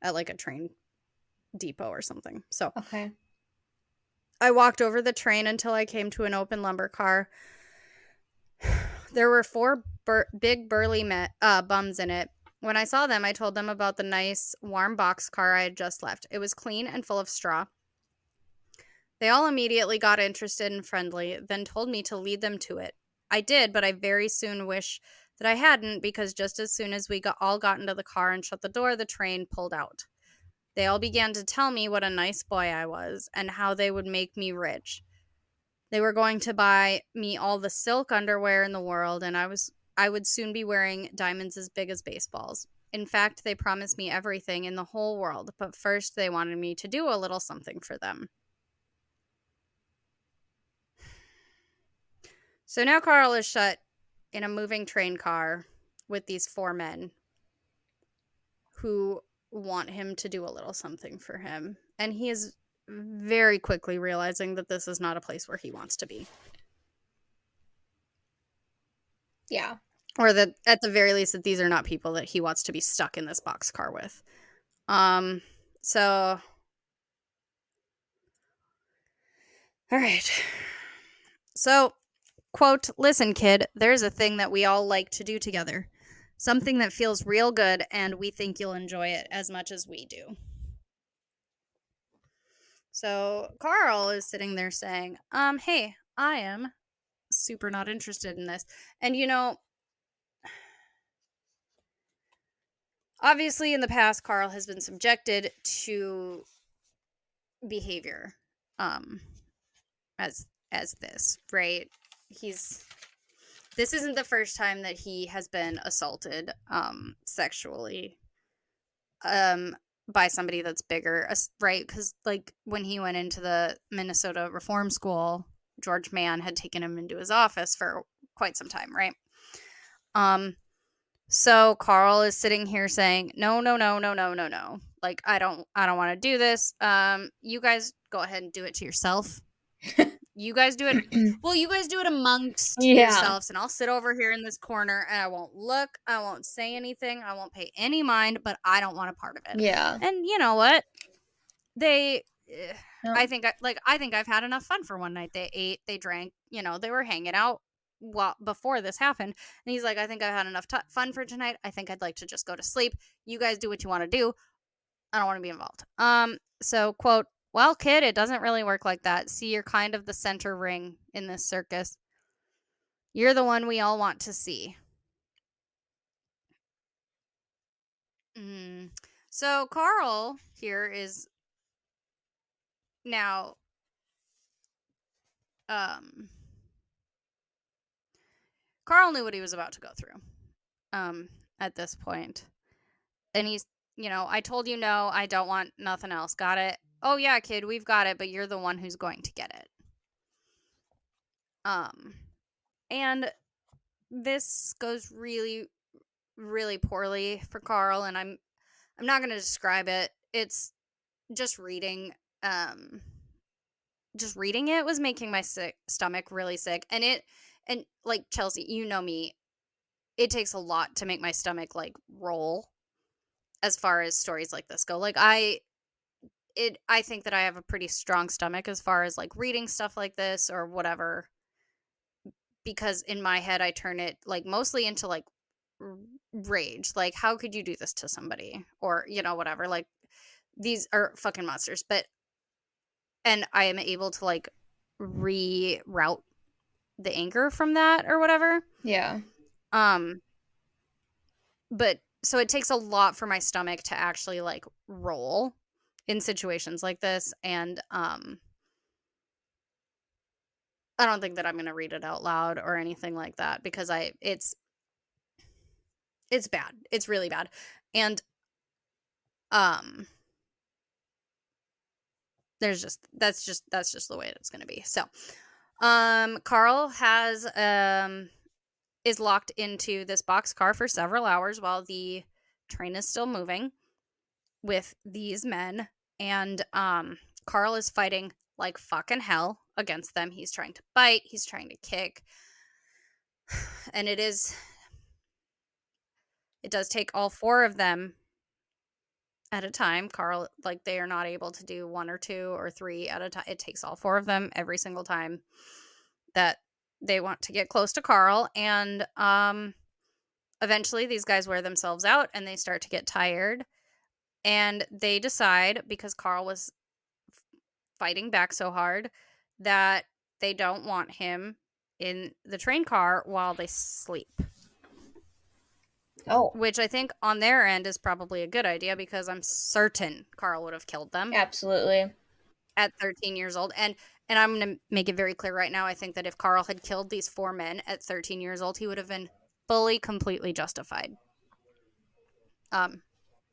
S2: like a train depot or something. So
S1: Okay.
S2: I walked over the train until I came to an open lumber car. There were four big burly bums in it. When I saw them, I told them about the nice warm box car I had just left. It was clean and full of straw. They all immediately got interested and friendly, then told me to lead them to it. I did, but I very soon wish that I hadn't, because just as soon as we all got into the car and shut the door, the train pulled out. They all began to tell me what a nice boy I was and how they would make me rich. They were going to buy me all the silk underwear in the world, and I would soon be wearing diamonds as big as baseballs. In fact, they promised me everything in the whole world, but first they wanted me to do a little something for them. So now Carl is shut in a moving train car with these four men who want him to do a little something for him. And he is very quickly realizing that this is not a place where he wants to be.
S1: Yeah.
S2: Or that at the very least that these are not people that he wants to be stuck in this boxcar with. So all right. So, quote, listen, kid, there's a thing that we all like to do together. Something that feels real good, and we think you'll enjoy it as much as we do. So Carl is sitting there saying, hey, I am super not interested in this. And obviously in the past, Carl has been subjected to behavior as this, right? This isn't the first time that he has been assaulted sexually by somebody that's bigger, right? Because like when he went into the Minnesota Reform School, George Mann had taken him into his office for quite some time, right? So Carl is sitting here saying, no, no, no, no, no, no, no. Like I don't want to do this. You guys go ahead and do it to yourself. You guys do it. Well, you guys do it amongst yourselves, and I'll sit over here in this corner and I won't look. I won't say anything. I won't pay any mind, but I don't want a part of it.
S1: Yeah.
S2: And you know what? They,
S1: Yep.
S2: I think I've had enough fun for one night. They ate, they drank, they were hanging out before this happened. And he's like, I think I've had enough fun for tonight. I think I'd like to just go to sleep. You guys do what you want to do. I don't want to be involved. So quote, well, kid, it doesn't really work like that. See, you're kind of the center ring in this circus. You're the one we all want to see. So Carl here is now Carl knew what he was about to go through at this point. And he's, I told you no, I don't want nothing else. Got it? Oh yeah, kid, we've got it, but you're the one who's going to get it. And this goes really, really poorly for Carl, and I'm not going to describe it. It's just reading it was making my stomach really sick. And like Chelsea, you know me, it takes a lot to make my stomach like roll as far as stories like this go. Like I think that I have a pretty strong stomach as far as like reading stuff like this or whatever, because in my head I turn it like mostly into like rage. Like, how could you do this to somebody? Or, whatever. Like, these are fucking monsters. And I am able to like reroute the anger from that or whatever.
S1: Yeah.
S2: But so it takes a lot for my stomach to actually like roll in situations like this, and I don't think that I'm gonna read it out loud or anything like that because it's bad. It's really bad. And um that's just the way it's gonna be. So Carl has is locked into this boxcar for several hours while the train is still moving with these men. And Carl is fighting like fucking hell against them. He's trying to bite, he's trying to kick. And it does take all four of them at a time. Carl, like, they are not able to do one or two or three at a time. It takes all four of them every single time that they want to get close to Carl. And eventually these guys wear themselves out and they start to get tired. And they decide, because Carl was fighting back so hard, that they don't want him in the train car while they sleep.
S1: Oh,
S2: Which I think on their end is probably a good idea because I'm certain Carl would have killed them
S1: absolutely.
S2: at 13 years old. And I'm going to make it very clear right now. I think that if Carl had killed these four men at 13 years old, he would have been fully, completely justified.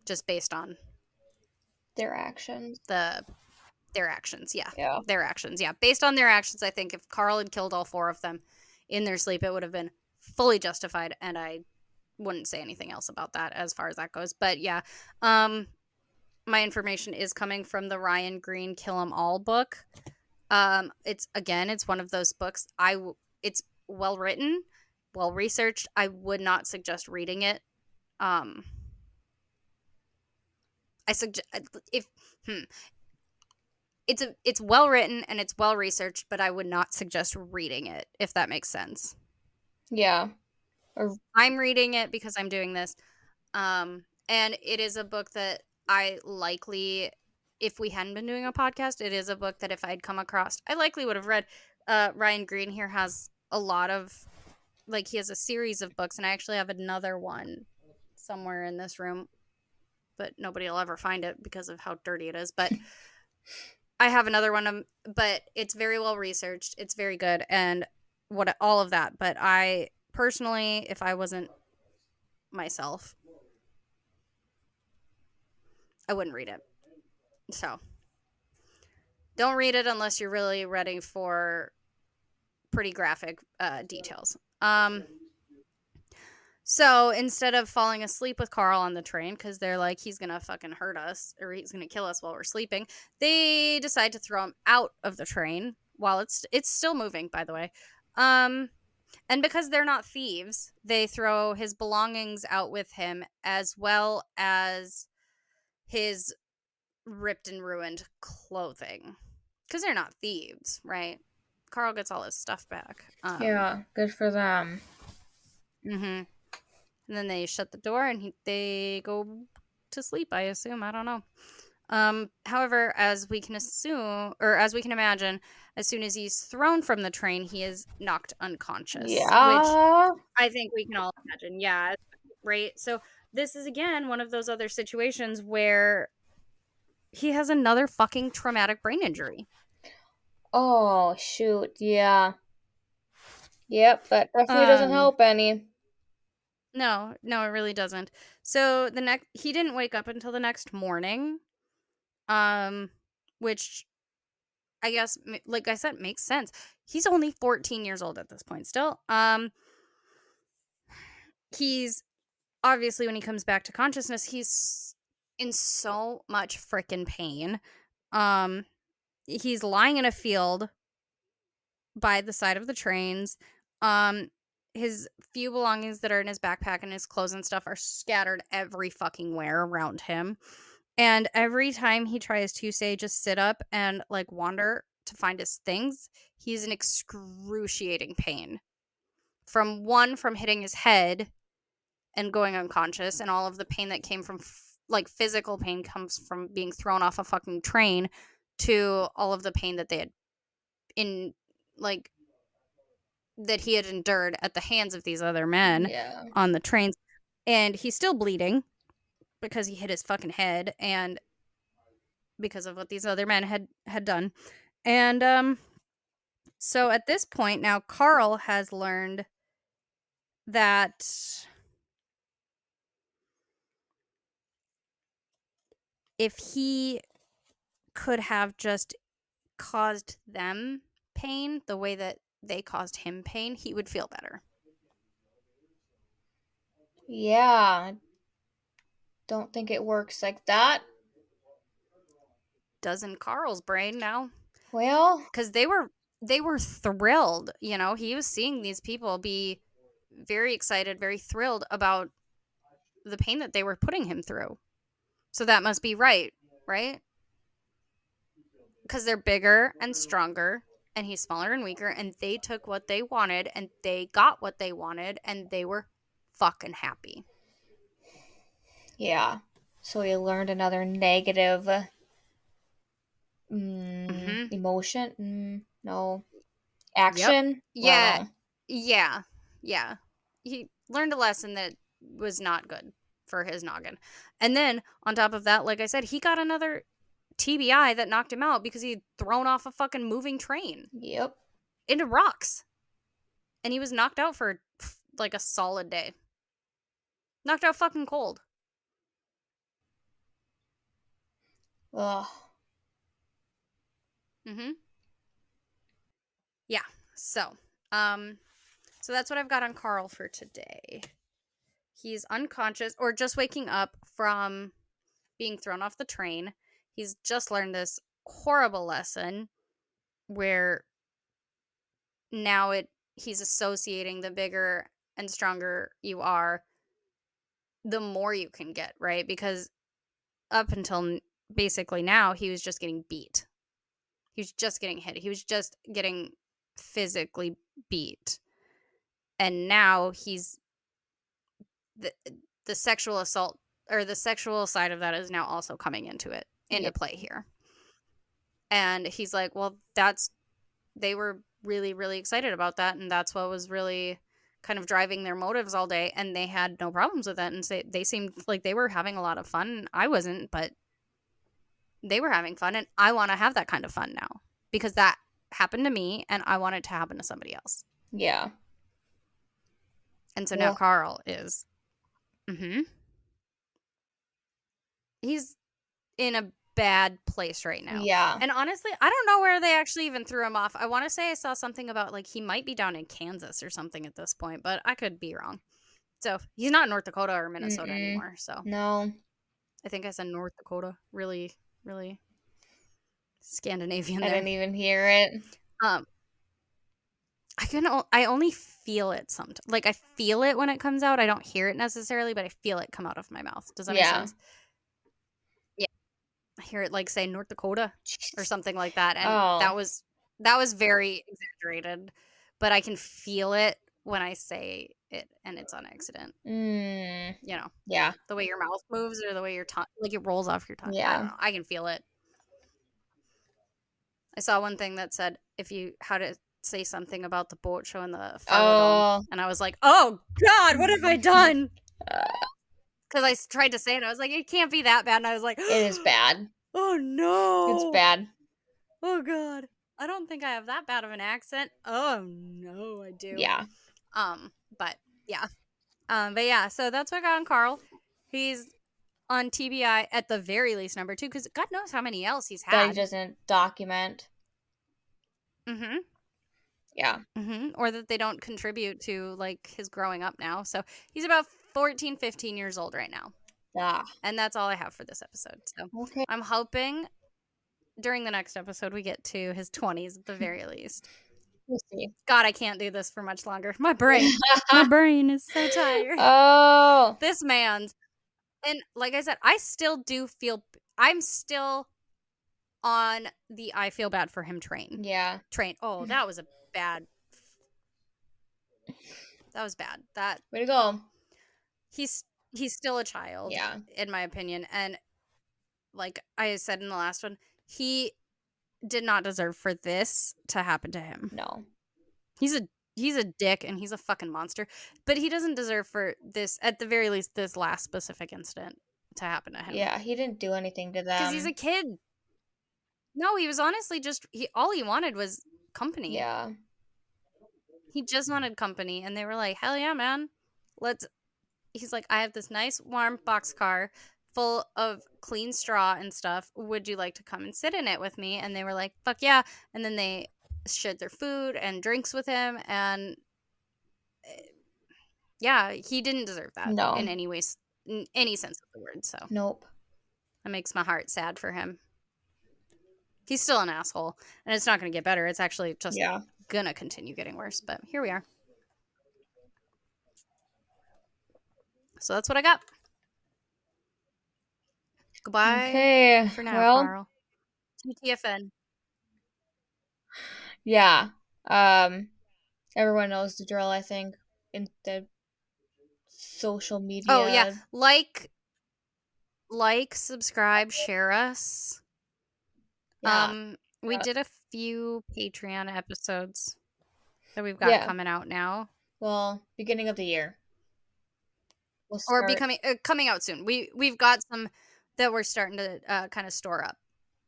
S2: Just based on
S1: Their actions.
S2: their actions. Yeah.
S1: Yeah.
S2: Their actions. Yeah. Based on their actions, I think if Carl had killed all four of them in their sleep, it would have been fully justified. And I wouldn't say anything else about that as far as that goes. But yeah, my information is coming from the Ryan Green Kill 'Em All book. It's one of those books. It's well written, well researched. I would not suggest reading it. I suggest if it's well written and it's well researched, but I would not suggest reading it, if that makes sense.
S1: Yeah. Or
S2: I'm reading it because I'm doing this. And it is a book that I likely, if we hadn't been doing a podcast, it is a book that if I'd come across, I likely would have read. Ryan Green here has a lot of, like, he has a series of books, and I actually have another one somewhere in this room, but nobody will ever find it because of how dirty it is. But I have another one, but it's very well researched. It's very good, and all of that. But I personally, if I wasn't myself, I wouldn't read it. So don't read it unless you're really ready for pretty graphic details. So instead of falling asleep with Carl on the train, because they're like, he's gonna fucking hurt us or he's gonna kill us while we're sleeping, they decide to throw him out of the train while it's still moving, by the way. And because they're not thieves, they throw his belongings out with him, as well as his ripped and ruined clothing. Because they're not thieves, right? Carl gets all his stuff back.
S1: yeah, good for them.
S2: Mm-hmm. And then they shut the door and they go to sleep, I assume. I don't know. However, as we can assume, or as we can imagine, as soon as he's thrown from the train, he is knocked unconscious, which
S1: Yeah.
S2: I think we can all imagine. Yeah, right? So this is, again, one of those other situations where he has another fucking traumatic brain injury.
S1: Oh, shoot. Yeah. Yep, that definitely doesn't
S2: Um,
S1: help any.
S2: no, it really doesn't. So he didn't wake up until the next morning, which I guess, like I said, makes sense. He's only 14 years old at this point still. He's obviously, when he comes back to consciousness, he's in so much freaking pain. He's lying in a field by the side of the trains. His few belongings that are in his backpack and his clothes and stuff are scattered every fucking where around him. And every time he tries to, say, just sit up and like wander to find his things, he's in excruciating pain. From hitting his head and going unconscious, and all of the pain that came from like physical pain comes from being thrown off a fucking train, to all of the pain that they had in like that he had endured at the hands of these other men
S1: Yeah.
S2: on the trains. And he's still bleeding because he hit his fucking head. And because of what these other men had done. And so at this point now, Carl has learned that if he could have just caused them pain the way that they caused him pain, he would feel better.
S1: Yeah. Don't think it works like that.
S2: Doesn't Carl's brain now?
S1: Well,
S2: because they were thrilled. He was seeing these people be very excited, very thrilled about the pain that they were putting him through. So that must be right? Because they're bigger and stronger, and he's smaller and weaker, and they took what they wanted, and they got what they wanted, and they were fucking happy.
S1: yeah. So he learned another negative emotion. No.
S2: Yep.
S1: Action? I don't
S2: Yeah.
S1: know.
S2: Yeah. He learned a lesson that was not good for his noggin. And then on top of that, like I said, he got another TBI that knocked him out because he'd thrown off a fucking moving train
S1: Yep.
S2: into rocks. And he was knocked out for like a solid day. Knocked out fucking cold.
S1: Ugh.
S2: Mm-hmm. Yeah. So that's what I've got on Carl for today. He's unconscious or just waking up from being thrown off the train. He's just learned this horrible lesson where now he's associating the bigger and stronger you are, the more you can get, right? Because up until basically now, he was just getting beat. He was just getting hit. He was just getting physically beat. And now he's the sexual assault or the sexual side of that is now also coming into
S1: Yep.
S2: play here. And he's like, well, they were really, really excited about that. And that's what was really kind of driving their motives all day. And they had no problems with it. And they seemed like they were having a lot of fun. I wasn't, but they were having fun. And I want to have that kind of fun now because that happened to me and I want it to happen to somebody else.
S1: Yeah.
S2: And so now Carl is. He's in a bad place right now.
S1: Yeah.
S2: And honestly, I don't know where they actually even threw him off. I want to say I saw something about like he might be down in Kansas or something at this point, but I could be wrong. So he's not in North Dakota or Minnesota anymore. So
S1: no,
S2: I think I said North Dakota. Really, really Scandinavian
S1: I
S2: there.
S1: didn't even hear it.
S2: I only feel it sometimes. Like I feel it when it comes out. I don't hear it necessarily, but I feel it come out of my mouth. Does that make sense? I hear it like say North Dakota or something like that, and that was very exaggerated, but I can feel it when I say it, and it's on accident.
S1: Yeah.
S2: The way your mouth moves or the way your tongue, like it rolls off your tongue.
S1: Yeah.
S2: I don't know. I can feel it. I saw one thing that said how to say something about the boat show in the Fargo Dome, and I was like, oh God, what have I done? Because I tried to say it, I was like, it can't be that bad, and I was like,
S1: it is bad.
S2: Oh no,
S1: it's bad.
S2: Oh God, I don't think I have that bad of an accent. Oh no, I do.
S1: Yeah.
S2: But yeah. So that's what got on Carl. He's on TBI at the very least number 2 because God knows how many else he's had.
S1: That he doesn't document. Yeah.
S2: Or that they don't contribute to like his growing up now. So he's about 14, 15 years old right now.
S1: Yeah.
S2: And that's all I have for this episode. So
S1: okay.
S2: I'm hoping during the next episode we get to his 20s at the very least.
S1: We'll see.
S2: God, I can't do this for much longer. My brain is so tired.
S1: Oh.
S2: This man's. And like I said, I still do feel, I'm still on the I feel bad for him train.
S1: Yeah.
S2: Oh, that was bad. That was bad.
S1: Way to go.
S2: He's still a child.
S1: Yeah.
S2: In my opinion. And like I said in the last one, he did not deserve for this to happen to him.
S1: No.
S2: He's a dick and he's a fucking monster, but he doesn't deserve for this, at the very least, this last specific incident to happen to him.
S1: Yeah, he didn't do anything to them.
S2: Because he's a kid. No, he was honestly just all he wanted was company.
S1: Yeah.
S2: He just wanted company, and they were like, "Hell yeah, man. Let's." He's like, "I have this nice warm boxcar full of clean straw and stuff. Would you like to come and sit in it with me?" And they were like, "Fuck yeah." And then they shared their food and drinks with him, and yeah, he didn't deserve that in
S1: No.
S2: any way, in any sense of the word. So
S1: Nope.
S2: that makes my heart sad for him. He's still an asshole, and it's not going to get better. It's actually just
S1: Yeah.
S2: gonna continue getting worse. But here we are. So that's what I got. Goodbye
S1: Okay.
S2: for now,
S1: Well,
S2: Carl. TTFN.
S1: yeah. Everyone knows the drill, I think, in the social
S2: Oh yeah,
S1: media.
S2: subscribe, share us.
S1: Yeah.
S2: We did a few Patreon episodes that we've got
S1: Yeah.
S2: coming out now,
S1: Well, beginning of the year. We'll
S2: or
S1: start.
S2: becoming coming out soon. We've got some that we're starting to kind of store up,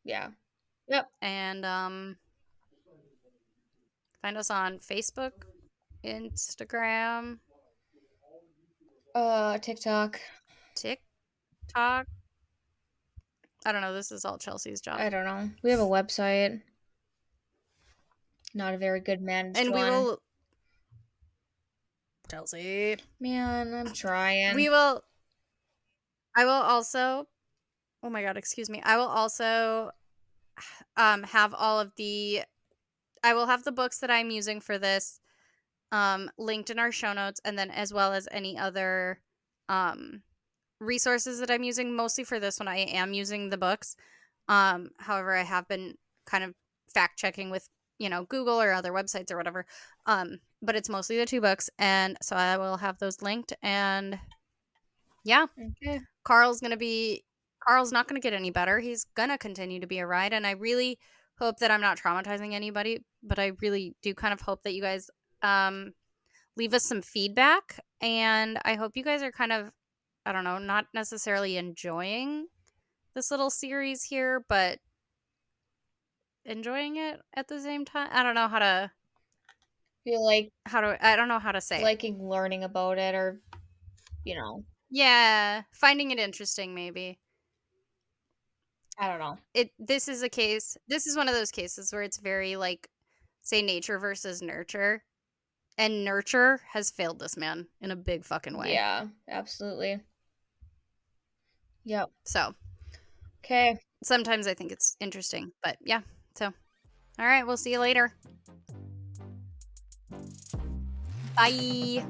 S1: Yeah. Yep.
S2: and find us on Facebook, Instagram,
S1: TikTok.
S2: TikTok. I don't know. This is all Chelsea's job,
S1: I don't know. We have a website. Not a very good managed
S2: and we
S1: one.
S2: will. Chelsea.
S1: Man, I'm trying.
S2: We will. I will also. Oh my god, excuse me. I will also have all of the. I will have the books that I'm using for this linked in our show notes, and then as well as any other resources that I'm using. Mostly for this one, I am using the books. However, I have been kind of fact checking with Google or other websites or whatever. But it's mostly the 2 books, and so I will have those linked. And yeah,
S1: Okay.
S2: Carl's not gonna get any better. He's gonna continue to be a ride, and I really hope that I'm not traumatizing anybody, but I really do kind of hope that you guys leave us some feedback, and I hope you guys are kind of, I don't know, not necessarily enjoying this little series here, but enjoying it at the same time. I don't know
S1: Feel like
S2: I don't know how to say it.
S1: liking learning about it, or you know,
S2: Yeah, finding it interesting maybe.
S1: I don't know.
S2: This is one of those cases where it's very like, say, nature versus nurture, and nurture has failed this man in a big fucking way.
S1: Yeah, absolutely. Yep.
S2: So
S1: Okay.
S2: sometimes I think it's interesting, but yeah. So all right, we'll see you later. Bye.